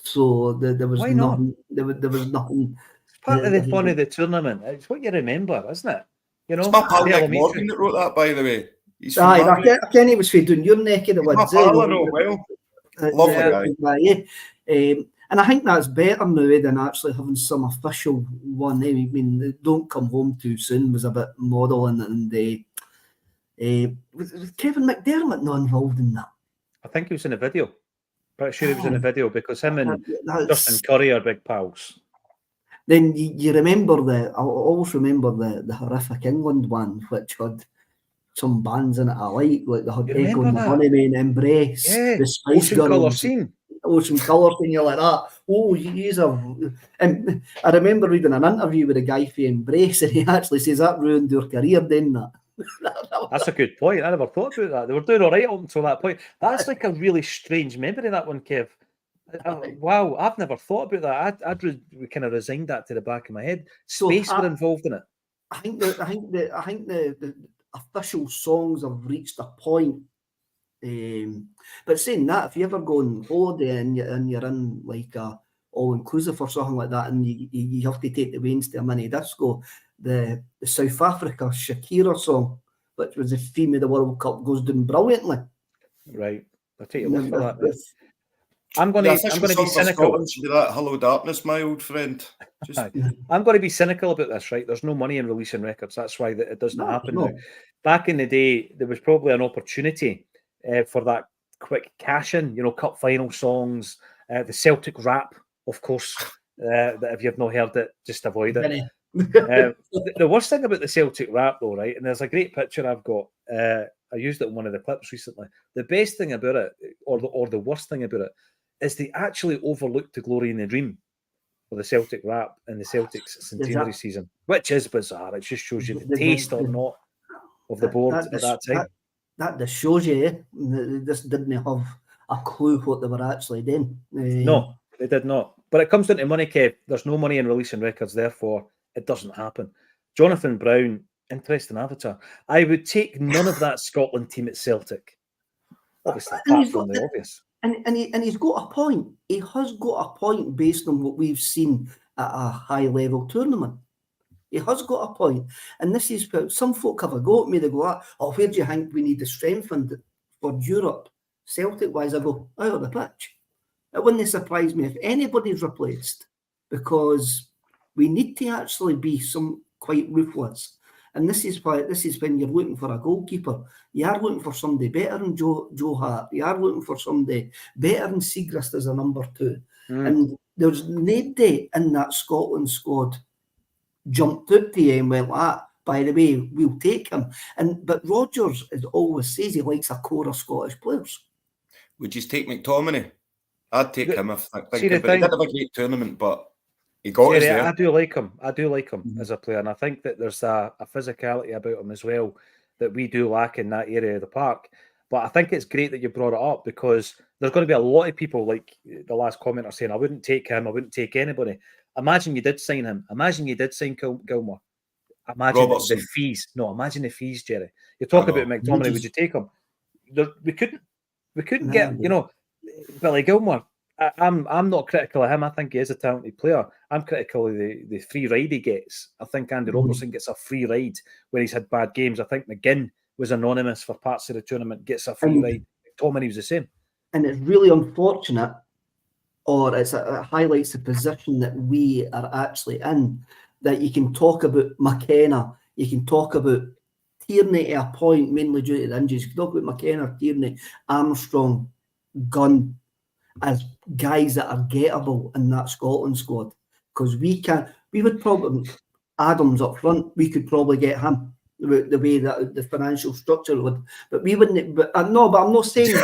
so there was nothing. There was nothing. It's part of the fun of the tournament. It's what you remember, isn't it? You know, it's my pal Nick Morgan that wrote that, by the way. I can't even say doing your neck of the woods. Lovely guy. And I think that's better now than actually having some official one. I mean, Don't Come Home Too Soon was a bit modelling, and was Kevin McDermott not involved in that? I think he was in a video. Pretty sure he was in a video because him and Justin Curry are big pals. Then you remember I always remember the horrific England one, which had some bands in it I like the had Echo and the Bunnymen, Embrace, the Spice Girls. Ocean Colour Scene, you're like that. Oh, and I remember reading an interview with a guy for Embrace, and he actually says that ruined their career, didn't it? That's a good point. I never thought about that. They were doing all right up until that point. That's like a really strange memory, that one, Kev. Wow, I've never thought about that. We kind of resigned that to the back of my head. Space were involved in it. I think the official songs have reached a point. But saying that, if you ever go on holiday and you're in like a all-inclusive or something like that, and you have to take the reins to a mini disco. The South Africa Shakira song, which was the theme of the World Cup, goes down brilliantly. Right. I'll take your word for that. Then. I'm going The to be song for cynical. Scotland should be that "Hello Darkness, my old friend." I'm going to be cynical about this, right? There's no money in releasing records. That's why it doesn't happen now. Back in the day, there was probably an opportunity for that quick cash in, cup final songs, the Celtic rap, of course, that if you've not heard it, just avoid it. The worst thing about the Celtic rap, though, right, and there's a great picture I've got, I used it in one of the clips recently. The best thing about it, or the worst thing about it, is they actually overlooked the glory and the dream of the Celtic rap in the Celtic's centenary season, which is bizarre. It just shows you the taste or not of the board at that time. That just shows you they just didn't have a clue what they were actually doing. No, they did not. But it comes down to money, Kev. There's no money in releasing records, therefore it doesn't happen. Jonathan Brown, interesting avatar. I would take none of that Scotland team at Celtic. Obviously, apart from the obvious. And he's got a point. He has got a point based on what we've seen at a high-level tournament. He has got a point. And this is some folk have a go at me. They go, oh, where do you think we need to strengthen for Europe? Celtic-wise, I go, out of the pitch. It wouldn't surprise me if anybody's replaced, because we need to actually be quite ruthless. And this is when you're looking for a goalkeeper. You are looking for somebody better than Joe Hart. You are looking for somebody better than Siegrist as a number 2. And there's nobody in that Scotland squad jumped out to you and went, by the way, we'll take him. But Rodgers always says he likes a core of Scottish players. Would you take McTominay? I'd take him if I think about it. He did have a great tournament, but he got us there. I do like him as a player, and I think that there's a physicality about him as well that we do lack in that area of the park. But I think it's great that you brought it up, because there's going to be a lot of people, like the last commenter, saying, I wouldn't take him, I wouldn't take anybody. Imagine you did sign him. Imagine you did sign Gilmore. Imagine the fees. No, imagine the fees, Jerry. You talk about McTominay, would you take him? We couldn't get, Billy Gilmore. I'm not critical of him. I think he is a talented player. I'm critical of the free ride he gets. I think Andy Robertson gets a free ride when he's had bad games. I think McGinn was anonymous for parts of the tournament, gets a free ride. McTominay was the same. And it's really unfortunate, or it highlights the position that we are actually in, that you can talk about McKenna, you can talk about Tierney to a point, mainly due to the injuries. You can talk about McKenna, Tierney, Armstrong, Gunn, as guys that are gettable in that Scotland squad, because we would probably, Adams up front, we could probably get him the way that the financial structure would, but we wouldn't. But I'm not saying.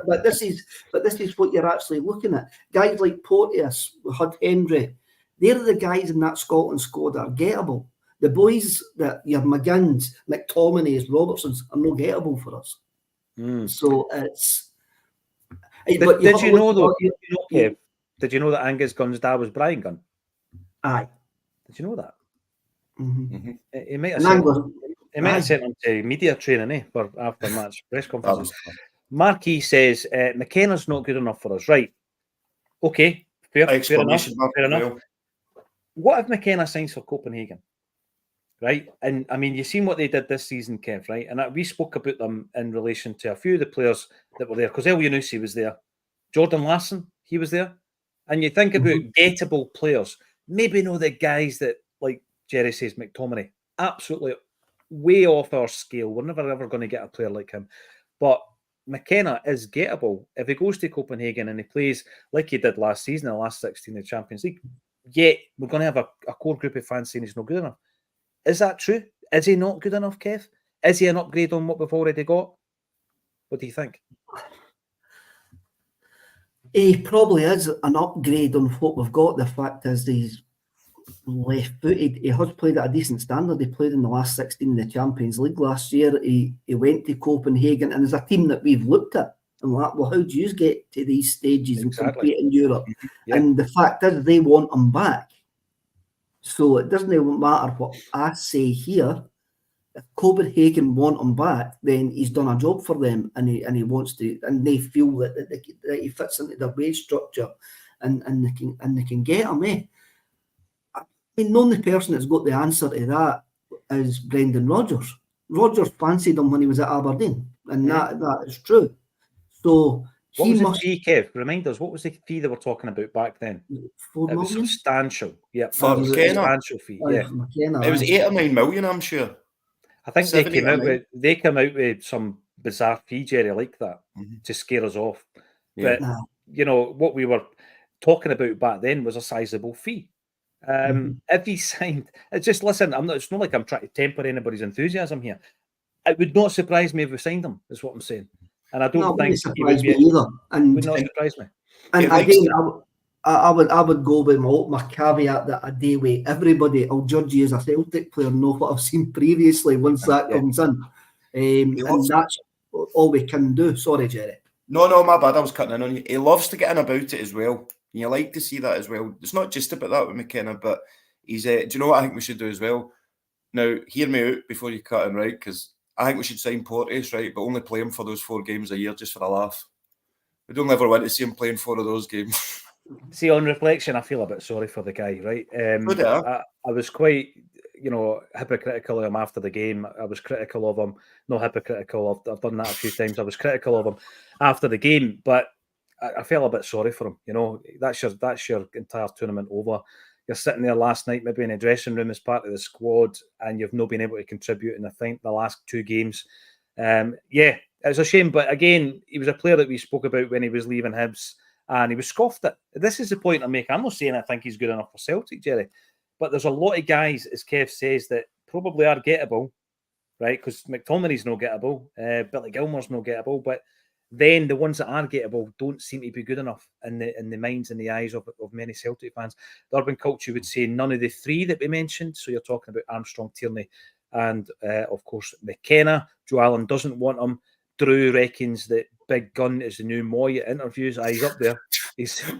but this is what you're actually looking at. Guys like Porteous, Hud Hendry, they're the guys in that Scotland squad that are gettable. The boys that your McGinns, McTominays, Robertsons are not gettable for us. So it's. Did you know that Angus Gunn's dad was Brian Gunn? Aye. Did you know that? Mm-hmm. He might have sent him to media training for after match press conferences. Marquis says McKenna's not good enough for us. Right. Okay. Fair enough. What if McKenna signs for Copenhagen? Right. And I mean, you've seen what they did this season, Kev, right? And we spoke about them in relation to a few of the players that were there, because El Yunusi was there. Jordan Larsson, he was there. And you think about gettable players, maybe the guys that, like Jerry says, McTominay, absolutely way off our scale. We're never ever going to get a player like him. But McKenna is gettable. If he goes to Copenhagen and he plays like he did last season, in the last 16 in the Champions League, yet we're going to have a core group of fans saying he's not good enough. Is that true? Is he not good enough, Kev? Is he an upgrade on what we've already got? What do you think? He probably is an upgrade on what we've got. The fact is he's left-footed. He has played at a decent standard. He played in the last 16 in the Champions League last year. He went to Copenhagen, and there's a team that we've looked at and like, well, how do you get to these stages and compete in Europe? Yeah. And the fact is they want him back. So it doesn't even matter what I say here. If Copenhagen want him back, then he's done a job for them, and he wants to, and they feel that he fits into their wage structure, and they can get him. I mean, the only person that's got the answer to that is Brendan Rodgers. Rodgers fancied him when he was at Aberdeen, and that is true. So what was the fee, Kev? Remind us, what was the fee they were talking about back then? 4 million? It was substantial. Yeah, for McKenna. Substantial fee. Yeah, McKenna, it was 8 or 9 million, I'm sure. I think they came out with some bizarre fee, Jerry, like that to scare us off. Yeah. But you know what we were talking about back then was a sizable fee. If he signed, it's just listen. It's not like I'm trying to temper anybody's enthusiasm here. It would not surprise me if we signed him. Is what I'm saying, and I don't think he would be either. And would not surprise me. And again, I would go with my caveat that a day with everybody. I'll judge you as a Celtic player, know what I've seen previously once that comes in, and that's all we can do. Sorry, Jerry. No, my bad. I was cutting in on you. He loves to get in about it as well. You like to see that as well. It's not just about that with McKenna, but he's. Do you know what I think we should do as well? Now, hear me out before you cut in, right? Because I think we should sign Porteous, right? But only play him for those 4 games a year just for a laugh. We don't ever want to see him playing 4 of those games. See, on reflection, I feel a bit sorry for the guy, right? I was quite, hypocritical of him after the game. I was critical of him. Not hypocritical. I've done that a few times. I was critical of him after the game, but I felt a bit sorry for him. You know, that's your entire tournament over. You're sitting there last night, maybe in a dressing room as part of the squad, and you've not been able to contribute in the last 2 games. It's a shame, but again, he was a player that we spoke about when he was leaving Hibs, and he was scoffed at. This is the point I'm making. I'm not saying I think he's good enough for Celtic, Jerry, but there's a lot of guys, as Kev says, that probably are gettable, right? Because McTominay's no gettable, Billy Gilmour's no gettable, but then the ones that are gettable don't seem to be good enough in the minds and the eyes of many Celtic fans. The urban culture would say none of the 3 that we mentioned. So you're talking about Armstrong, Tierney, and of course McKenna. Joe Allen doesn't want him. Drew reckons that Big Gun is the new Moy at interviews. He's up there.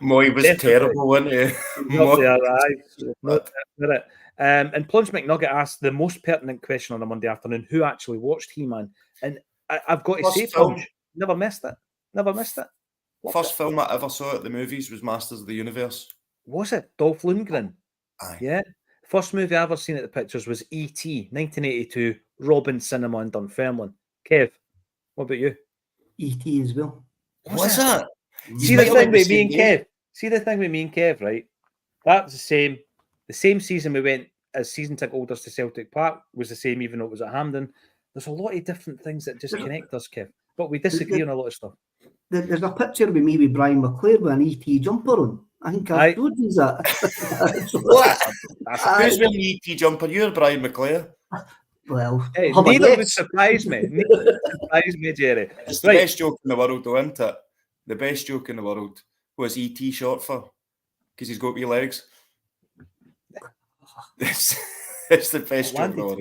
Moy was terrible, wasn't he? He's up there, and Plunge McNugget asked the most pertinent question on a Monday afternoon: who actually watched He-Man? And I've got to say, Plunge, never missed it. First film I ever saw at the movies was Masters of the Universe. Was it? Dolph Lundgren? Aye. Yeah. First movie I ever seen at the pictures was E.T., 1982, Robin Cinema in Dunfermline. Kev, what about you? E.T. as well. Was that? See the thing with me and Kev? See the thing with me and Kev, right? That's the same. The same season we went as season ticket holders to Celtic Park was the same, even though it was at Hampden. There's a lot of different things that just connect us, Kev. But we disagree on a lot of stuff. There's a picture of me with Brian McClare with an E.T. jumper on. I think I've told you that. What? Who's wearing the E.T. jumper? You're Brian McClare. Well, neither would surprise me. Jerry. It's the best joke in the world, though, isn't it? The best joke in the world. What's E.T. short for? Because he's got wee legs. It's the best joke in the world.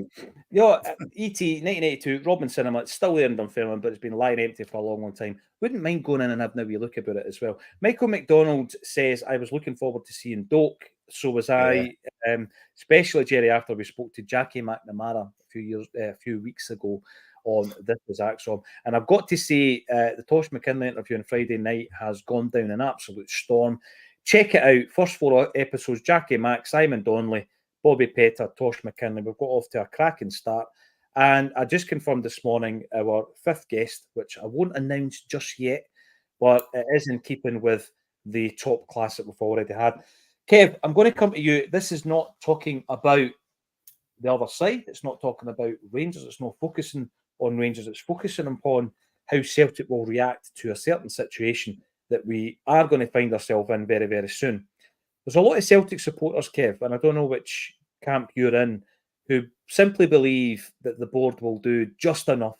E.T. 1982, Robin Cinema. It's still there in Dunfermline, but it's been lying empty for a long, long time. Wouldn't mind going in and having a wee look about it as well. Michael McDonald says, I was looking forward to seeing Doak. So was I. Especially, Jerry, after we spoke to Jackie McNamara a few weeks ago on This Is Acsom. And I've got to say, the Tosh McKinley interview on Friday night has gone down an absolute storm. Check it out. First 4 episodes, Jackie Mack, Simon Donnelly, Bobby Petter, Tosh McKinley. We've got off to a cracking start. And I just confirmed this morning our 5th guest, which I won't announce just yet, but it is in keeping with the top class that we've already had. Kev, I'm going to come to you. This is not talking about the other side. It's not talking about Rangers. It's not focusing on Rangers. It's focusing upon how Celtic will react to a certain situation that we are going to find ourselves in very, very soon. There's a lot of Celtic supporters, Kev, and I don't know which camp you're in, who simply believe that the board will do just enough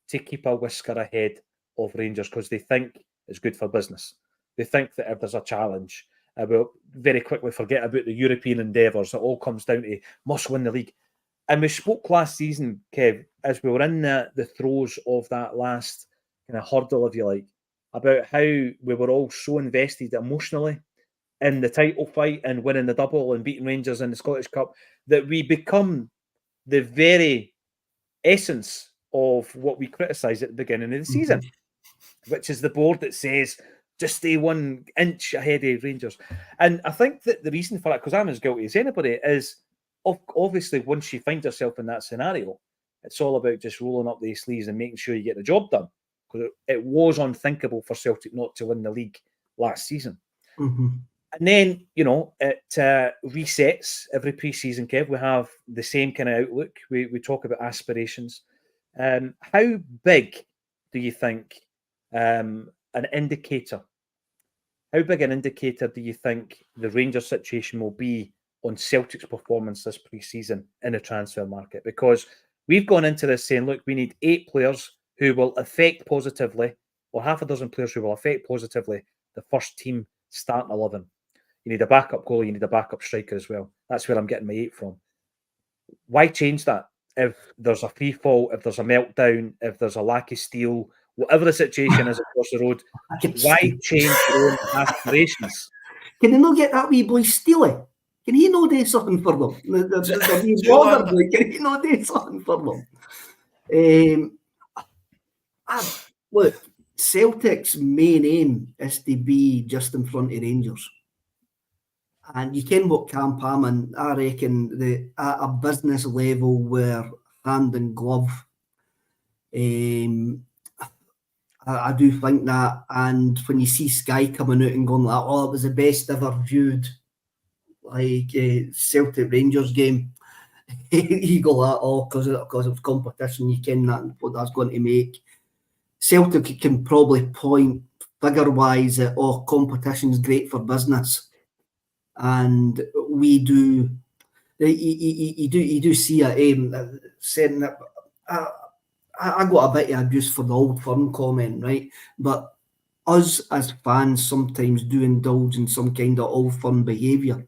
to keep a whisker ahead of Rangers because they think it's good for business. They think that if there's a challenge, we'll very quickly forget about the European endeavours. It all comes down to must win the league. And we spoke last season, Kev, as we were in the throes of that last kind of hurdle, if you like, about how we were all so invested emotionally in the title fight and winning the double and beating Rangers in the Scottish Cup that we become the very essence of what we criticised at the beginning of the season, which is the board that says just stay 1 inch ahead of Rangers. And I think that the reason for that, because I'm as guilty as anybody, is obviously once she finds herself in that scenario, it's all about just rolling up the sleeves and making sure you get the job done. Because it was unthinkable for Celtic not to win the league last season. Mm-hmm. And then, it resets every pre-season, Kev. We have the same kind of outlook. We talk about aspirations. How big do you think how big an indicator do you think the Rangers situation will be on Celtic's performance this pre-season in the transfer market? Because we've gone into this saying, look, we need 8 players who will affect positively, or half a dozen players who will affect positively the first team starting 11. You need a backup goalie, you need a backup striker as well. That's where I'm getting my 8 from. Why change that? If there's a free fall, if there's a meltdown, if there's a lack of steel, whatever the situation is across the road, why change your own aspirations? Can they not get that wee boy Steely? Can he not do something for them? The wee blogger boy, can he not do something for them? Look, Celtic's main aim is to be just in front of Rangers. And you can what Camp Hammond, I reckon, at a business level where hand in glove, I do think that. And when you see Sky coming out and going like, oh, it was the best ever viewed Celtic Rangers game, you go like, oh, because it was competition, you ken that what that's going to make. Celtic can probably point figure-wise that, oh, competition's great for business. And we do, you do see it, saying that, I got a bit of abuse for the Old Firm comment, right? But us as fans sometimes do indulge in some kind of Old Firm behaviour,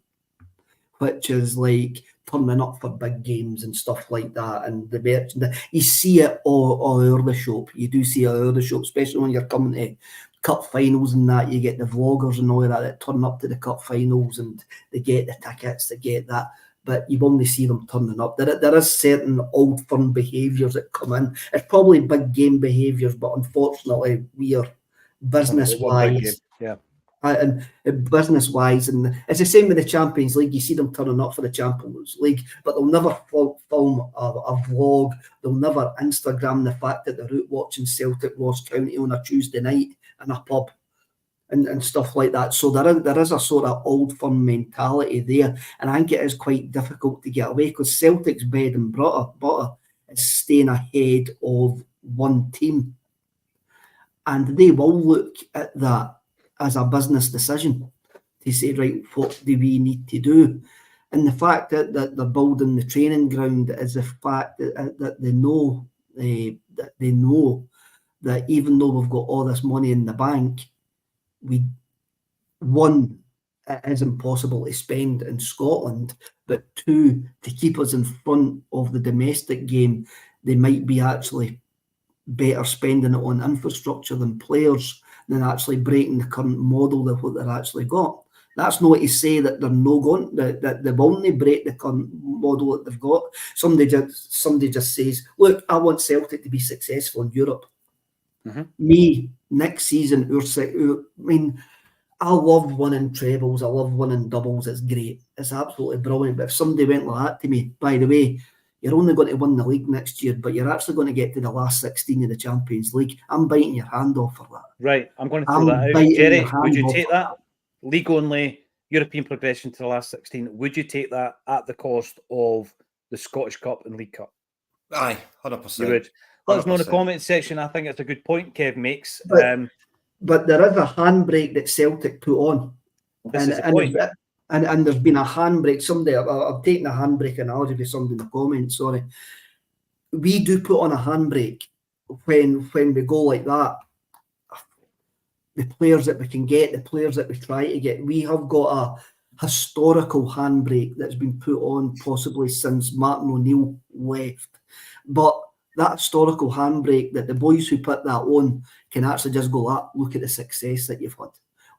which is like turning up for big games and stuff like that. And the merch, you see it all over the shop. You do see it all over the shop, especially when you're coming to cup finals and that. You get the vloggers and all of that turn up to the cup finals and they get the tickets, they get that. But you only see them turning up. There is certain Old Firm behaviours that come in. It's probably big game behaviours, but unfortunately we are business-wise. Yeah. And business-wise, and it's the same with the Champions League. You see them turning up for the Champions League, but they'll never film a vlog. They'll never Instagram the fact that they're out watching Celtic Ross County on a Tuesday night in a pub and stuff like that. So there is a sort of Old Firm mentality there, and I think it is quite difficult to get away because Celtic's bread and butter is staying ahead of one team, and they will look at that as a business decision to say, right, what do we need to do? And the fact that they're building the training ground is the fact that they know that even though we've got all this money in the bank, it is impossible to spend in Scotland, but 2, to keep us in front of the domestic game, they might be actually better spending it on infrastructure than players than actually breaking the current model of what they've actually got. That's not to say that they're no going that they will not break the current model that they've got. Somebody just says, look, I want Celtic to be successful in Europe. Mm-hmm. Me, next season, I love winning trebles, I love winning doubles, it's great. It's absolutely brilliant. But if somebody went like that to me, by the way, you're only going to win the league next year, but you're actually going to get to the last 16 of the Champions League, I'm biting your hand off for that. Right, I'm going to throw that out. Jerry, would you take that? League only, European progression to the last 16. Would you take that at the cost of the Scottish Cup and League Cup? Aye, 100%. You would. Let us know in the comment section. I think it's a good point Kev makes. But there is a handbrake that Celtic put on. This is the point. And there's been a handbrake. Someday, I've taken a handbrake analogy for somebody in the comments, sorry. We do put on a handbrake when we go like that. The players that we can get, the players that we try to get, we have got a historical handbrake that's been put on possibly since Martin O'Neill left. But that historical handbrake that the boys who put that on can actually just go, look at the success that you've had.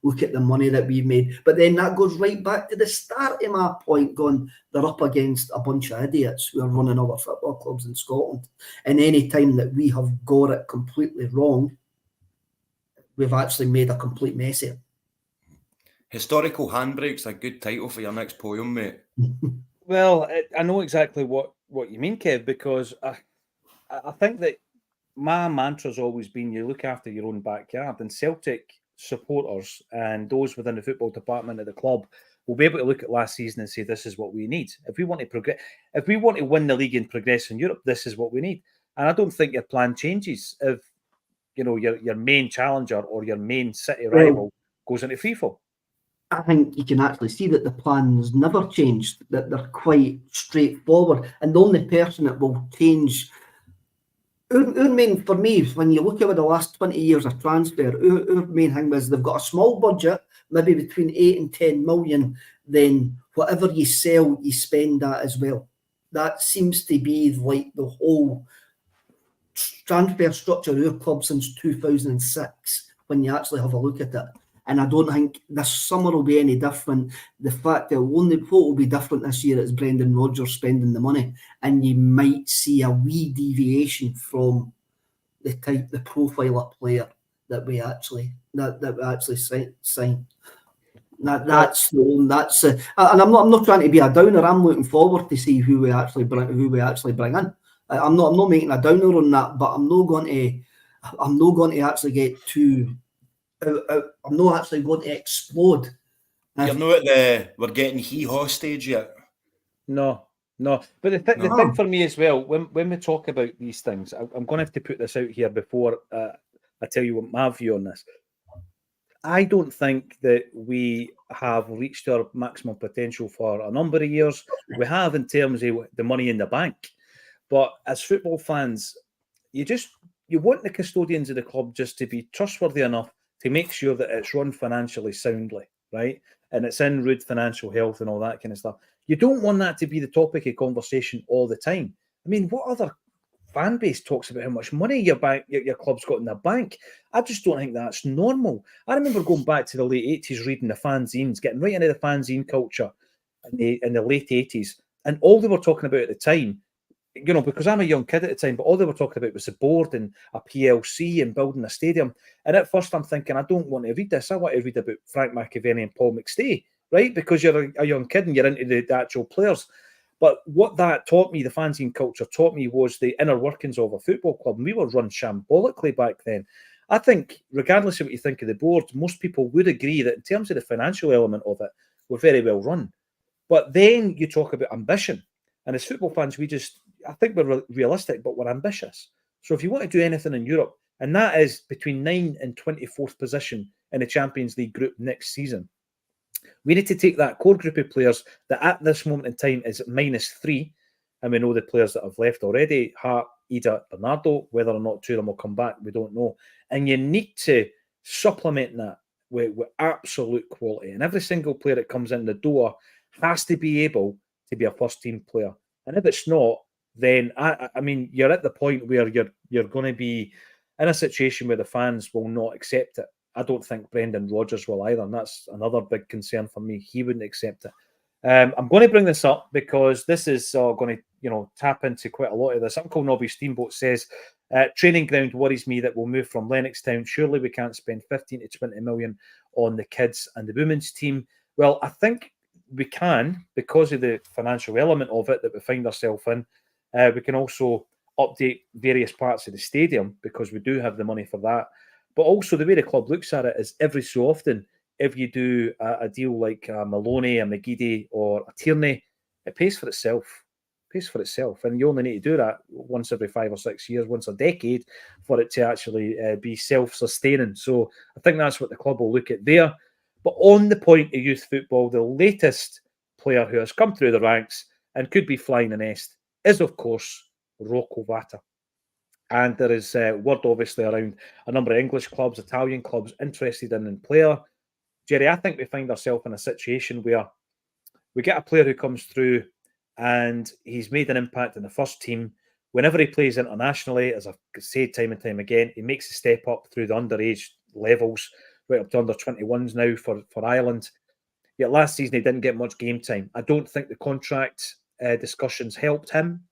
Look at the money that we've made. But then that goes right back to the start of my point, going, they're up against a bunch of idiots who are running other football clubs in Scotland. And any time that we have got it completely wrong, we've actually made a complete mess of it. Historical Handbrake's a good title for your next poem, mate. Well, I know exactly what you mean, Kev, because I think that my mantra's always been you look after your own backyard, and Celtic supporters and those within the football department of the club will be able to look at last season and say this is what we need. If we want to progress, if we want to win the league and progress in Europe, this is what we need. And I don't think your plan changes if your main challenger or your main city rival goes into freefall. I think you can actually see that the plans never changed, that they're quite straightforward. And the only person that will change, our main, for me, when you look over the last 20 years of transfer, our main thing was they've got a small budget, maybe between 8 and 10 million, then whatever you sell, you spend that as well. That seems to be like the whole transfer structure of our club since 2006, when you actually have a look at it. And I don't think this summer will be any different. The fact that what will be different this year is Brendan Rodgers spending the money, and you might see a wee deviation from the profile of player that we actually sign. And I'm not trying to be a downer. I'm looking forward to see who we actually bring in. I'm not making a downer on that, but I'm not going to actually get too. I'm not actually going to explode. You're not at the we're getting hee-haw stage yet. No. But the thing for me as well, when we talk about these things, I'm going to have to put this out here before I tell you what my view on this. I don't think that we have reached our maximum potential for a number of years. We have in terms of the money in the bank. But as football fans, you want the custodians of the club just to be trustworthy enough to make sure that it's run financially soundly, right? And it's in good financial health and all that kind of stuff. You don't want that to be the topic of conversation all the time. I mean, what other fan base talks about how much money your club's got in the bank? I just don't think that's normal. I remember going back to the late 80s, reading the fanzines, getting right into the fanzine culture in the late 80s. And all they were talking about at the time, because I'm a young kid at the time, but all they were talking about was the board and a PLC and building a stadium. And at first I'm thinking, I don't want to read this. I want to read about Frank McAvenny and Paul McStay, right? Because you're a young kid and you're into the actual players. But what that taught me, the fanzine culture taught me, was the inner workings of a football club. And we were run shambolically back then. I think, regardless of what you think of the board, most people would agree that in terms of the financial element of it, we're very well run. But then you talk about ambition. And as football fans, I think we're realistic, but we're ambitious. So if you want to do anything in Europe, and that is between 9th and 24th position in the Champions League group next season, we need to take that core group of players that at this moment in time is -3, and we know the players that have left already, Hart, Ida, Bernardo. Whether or not two of them will come back, we don't know. And you need to supplement that with absolute quality. And every single player that comes in the door has to be able to be a first-team player. And if it's not, then I mean, you're at the point where you're going to be in a situation where the fans will not accept it. I don't think Brendan Rodgers will either, and that's another big concern for me. He wouldn't accept it. I'm going to bring this up because this is going to, tap into quite a lot of this. Uncle Nobby Steamboat says, training ground worries me that we'll move from Lennoxtown. Surely we can't spend 15 to 20 million on the kids and the women's team. Well, I think we can, because of the financial element of it that we find ourselves in. We can also update various parts of the stadium because we do have the money for that. But also the way the club looks at it is every so often, if you do a deal like a Maloney, a McGeady or a Tierney, it pays for itself. And you only need to do that once every 5 or 6 years, once a decade, for it to actually be self-sustaining. So I think that's what the club will look at there. But on the point of youth football, the latest player who has come through the ranks and could be flying the nest is, of course, Rocco Vata. And there is word, obviously, around a number of English clubs, Italian clubs interested in player. Jerry, I think we find ourselves in a situation where we get a player who comes through and he's made an impact in the first team. Whenever he plays internationally, as I've said time and time again, he makes a step up through the underage levels, right up to under 21s now for Ireland. Yet last season, he didn't get much game time. I don't think the contract discussions helped him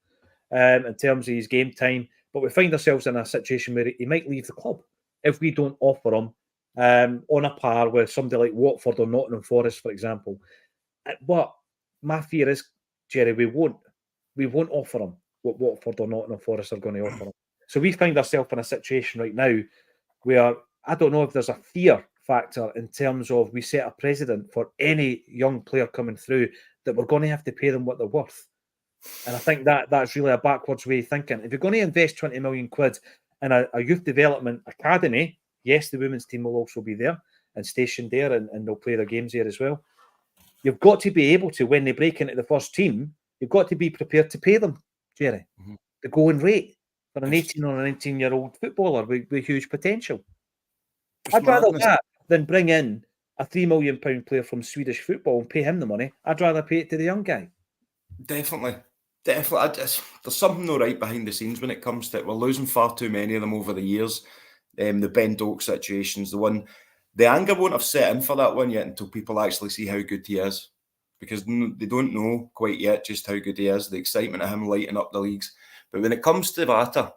in terms of his game time. But we find ourselves in a situation where he might leave the club if we don't offer him on a par with somebody like Watford or Nottingham Forest, for example. But my fear is, Jerry, we won't offer them what Watford or Nottingham Forest are going to offer them. So we find ourselves in a situation right now where I don't know if there's a fear factor in terms of we set a precedent for any young player coming through that we're going to have to pay them what they're worth. And I think that's really a backwards way of thinking. If you're going to invest 20 million quid in a youth development academy, yes, the women's team will also be there and stationed there, and they'll play their games there as well. You've got to be able to, when they break into the first team, you've got to be prepared to pay them, Jerry, the going rate for an 18 or a 19-year-old footballer with huge potential. I'd rather that than bring in a £3 million player from Swedish football and pay him the money. I'd rather pay it to the young guy. Definitely. There's something no right behind the scenes when it comes to it. We're losing far too many of them over the years. The Ben Doak situation's the one. The anger won't have set in for that one yet until people actually see how good he is, because they don't know quite yet just how good he is, the excitement of him lighting up the leagues. But when it comes to Vata,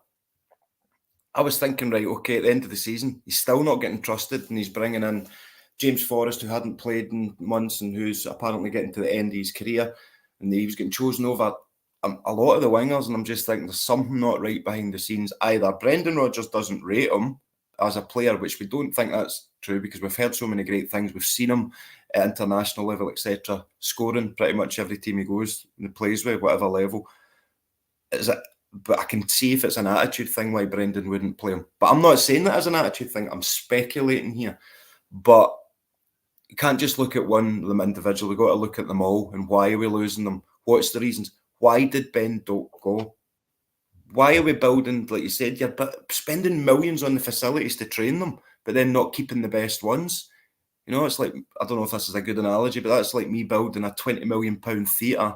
I was thinking, right, okay, at the end of the season, he's still not getting trusted, and he's bringing in James Forrest, who hadn't played in months and who's apparently getting to the end of his career, and he was getting chosen over a lot of the wingers, and I'm just thinking there's something not right behind the scenes. Either Brendan Rodgers doesn't rate him as a player, which we don't think that's true because we've heard so many great things. We've seen him at international level, etc., scoring pretty much every team he goes and plays with, whatever level. But I can see if it's an attitude thing why Brendan wouldn't play him. But I'm not saying that as an attitude thing. I'm speculating here. But you can't just look at one of them individually. We've got to look at them all. And why are we losing them? What's the reasons? Why did Ben Doak go? Why are we building, like you said, you're spending millions on the facilities to train them, but then not keeping the best ones? You know, it's like, I don't know if this is a good analogy, but that's like me building a £20 million theatre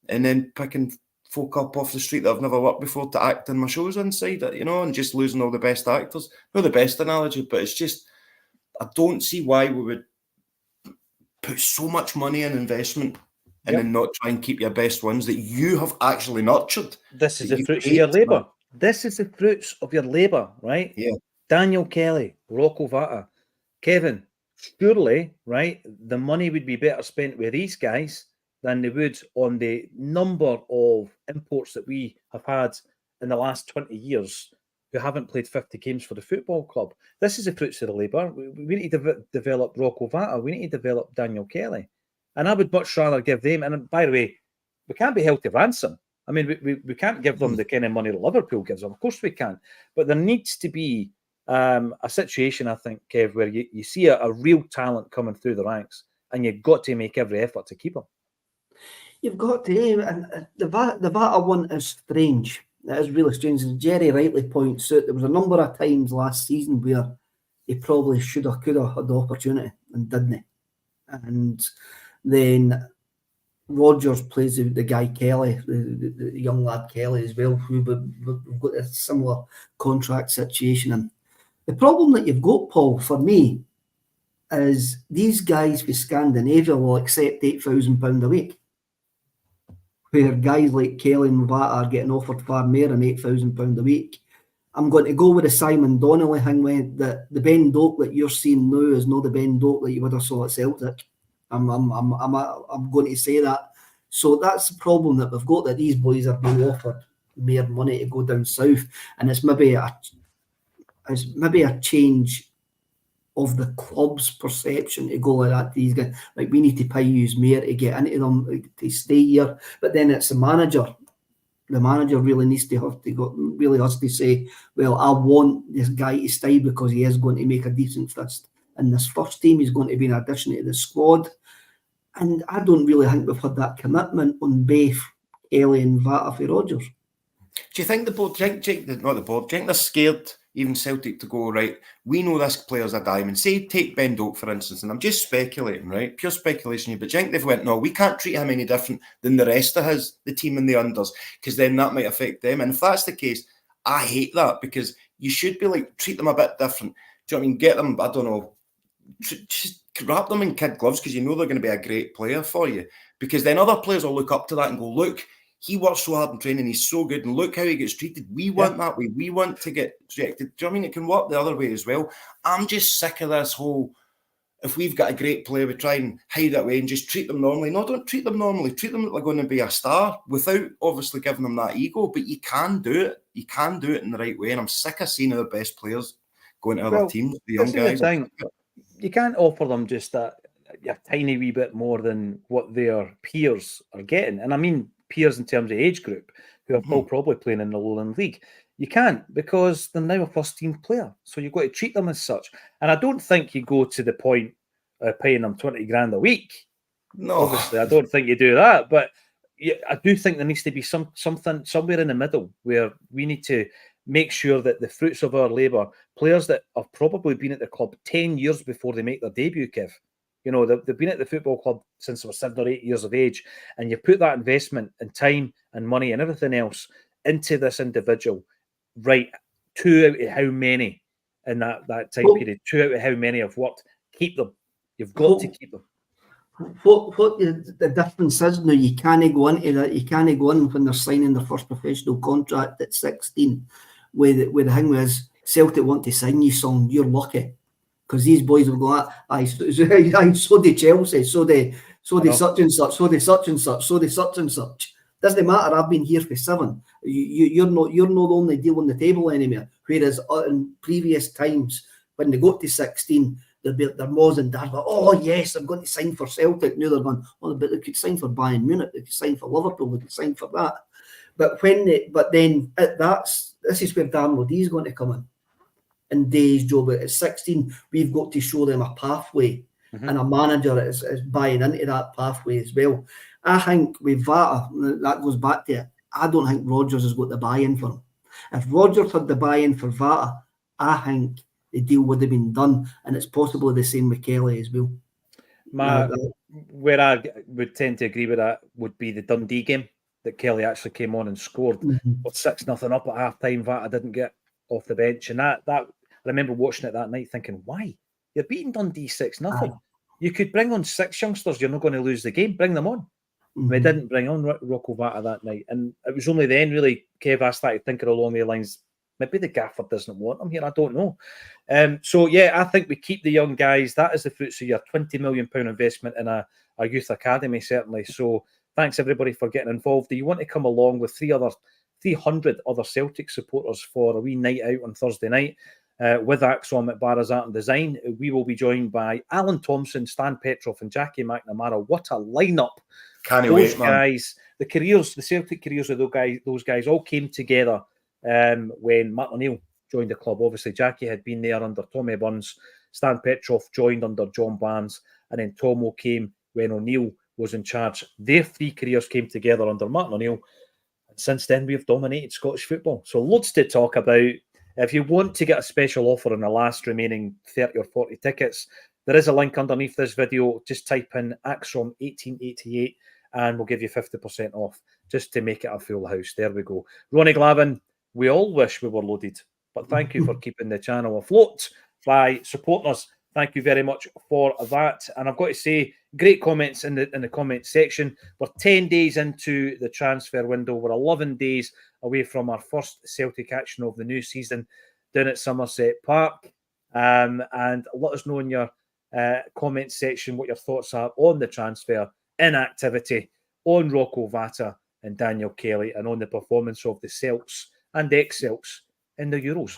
and then picking folk up off the street that I've never worked before to act in my shows inside it, you know, and just losing all the best actors. Not the best analogy, but it's just, I don't see why we would put so much money in investment and then not try and keep your best ones that you have actually nurtured. This is the fruits of your labour. This is the fruits of your labour, right? Yeah. Daniel Kelly, Rocco Vata, Kevin, surely, right, the money would be better spent with these guys than they would on the number of imports that we have had in the last 20 years who haven't played 50 games for the football club. This is the fruits of the labour. We need to develop Rocco Vata. We need to develop Daniel Kelly. And I would much rather give them, and by the way, we can't be held to ransom. I mean, we can't give them the kind of money that Liverpool gives them. Of course we can't. But there needs to be a situation, I think, Kev, where you see a real talent coming through the ranks and you've got to make every effort to keep them. You've got to, and the Vata one is strange. It is really strange. As Jerry rightly points out, there was a number of times last season where he probably should have, could have had the opportunity and didn't. And then Rodgers plays the guy Kelly, the young lad Kelly as well, who we've got a similar contract situation. And the problem that you've got, Paul, for me, is these guys with Scandinavia will accept £8,000 a week, where guys like Kelly and Vata are getting offered far more than £8,000 a week. I'm going to go with the Simon Donnelly thing, that the Ben Doak that you're seeing now is not the Ben Doak that you would have saw at Celtic. I'm going to say that. So that's the problem that we've got, that these boys are being offered more money to go down south, and it's maybe a change of the club's perception to go like that. These guys, like, we need to pay you more to get into them to stay here, but then it's the manager. The manager really needs to has to say, well, I want this guy to stay because he is going to make a decent fist in this first team. He's going to be an addition to the squad. And I don't really think we've had that commitment on both Kelly and Vata for Rodgers. Do you think the board, do you think they're scared, even Celtic, to go, right, we know this player's a diamond. Say, take Ben Doak, for instance, and I'm just speculating, right? Pure speculation here, but do you think they've went, no, we can't treat him any different than the rest of the team in the unders, because then that might affect them. And if that's the case, I hate that, because you should be like, treat them a bit different. Do you know what I mean? Get them, I don't know, just wrap them in kid gloves, because you know they're going to be a great player for you. Because then other players will look up to that and go, look, he works so hard in training, he's so good, and look how he gets treated. We want that way. We want to get rejected. Do you know what I mean? It can work the other way as well. I'm just sick of this whole, if we've got a great player, we try and hide it away and just treat them normally. No, don't treat them normally. Treat them like they're going to be a star without obviously giving them that ego, but you can do it. You can do it in the right way, and I'm sick of seeing our best players going to other teams, the young guys. You can't offer them just a tiny wee bit more than what their peers are getting. And I mean peers in terms of age group, who are still probably playing in the Lowland League. You can't, because they're now a first-team player. So you've got to treat them as such. And I don't think you go to the point of paying them 20 grand a week. No. Obviously, I don't think you do that. But I do think there needs to be something somewhere in the middle where we need to make sure that the fruits of our labour, players that have probably been at the club 10 years before they make their debut, Kev, you know, they've been at the football club since they were 7 or 8 years of age, and you put that investment and time and money and everything else into this individual, right? 2 out of how many in that time period? 2 out of how many have worked? Keep them. You've got to keep them. What the difference is now, you can't go into that. You can't go in when they're signing their first professional contract at 16. Where the thing was, Celtic want to sign you, son. You're lucky, because these boys will go, so they Chelsea, so they such and such, so they such and such, so they such and such. Doesn't matter. I've been here for 7. You're not only deal on the table anymore. Whereas in previous times, when they got to 16, their moms and dads were, oh yes, I'm going to sign for Celtic. Now they're going, oh, but they could sign for Bayern Munich, they could sign for Liverpool, they could sign for that. But then this is where Dan Lodie's going to come in. In Day's job at 16, we've got to show them a pathway, and a manager is buying into that pathway as well. I think with Vata, that goes back to it, I don't think Rodgers has got the buy-in for him. If Rodgers had the buy-in for Vata, I think the deal would have been done, and it's possibly the same with Kelly as well. Where I would tend to agree with that would be the Dundee game that Kelly actually came on and scored. With 6-0 up at half-time, Vata didn't get off the bench, and that I remember watching it that night thinking, why? You're beating Dundee 6-0. You could bring on 6 youngsters, you're not going to lose the game, bring them on. We didn't bring on Rocco Vata that night, and it was only then really, Kev, I started thinking along the lines, maybe the gaffer doesn't want him here, I don't know. So yeah, I think we keep the young guys. That is the fruits of your £20 million investment in a youth academy, certainly. So thanks everybody for getting involved. Do you want to come along with 300 other Celtic supporters for a wee night out on Thursday night with Acsom at Barra's Art and Design? We will be joined by Alan Thompson, Stan Petrov and Jackie McNamara. What a lineup. Can't wait, man. Guys, the Celtic careers of those guys all came together when Matt O'Neill joined the club. Obviously, Jackie had been there under Tommy Burns. Stan Petrov joined under John Barnes, and then Tomo came when O'Neill was in charge. Their 3 careers came together under Martin O'Neill, and since then we've dominated Scottish football. So loads to talk about. If you want to get a special offer on the last remaining 30 or 40 tickets, there is a link underneath this video. Just type in Acsom 1888 and we'll give you 50% off just to make it a full house. There we go. Ronnie Glavin, we all wish we were loaded, but thank you for keeping the channel afloat by supporting us. Thank you very much for that. And I've got to say, great comments in the comment section. We're 10 days into the transfer window. We're 11 days away from our first Celtic action of the new season down at Somerset Park. And let us know in your comment section what your thoughts are on the transfer, inactivity, on Rocco Vata and Daniel Kelly, and on the performance of the Celts and ex-Celts in the Euros.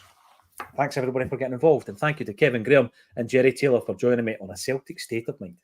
Thanks everybody for getting involved, and thank you to Kevin Graham and Jerry Taylor for joining me on A Celtic State of Mind.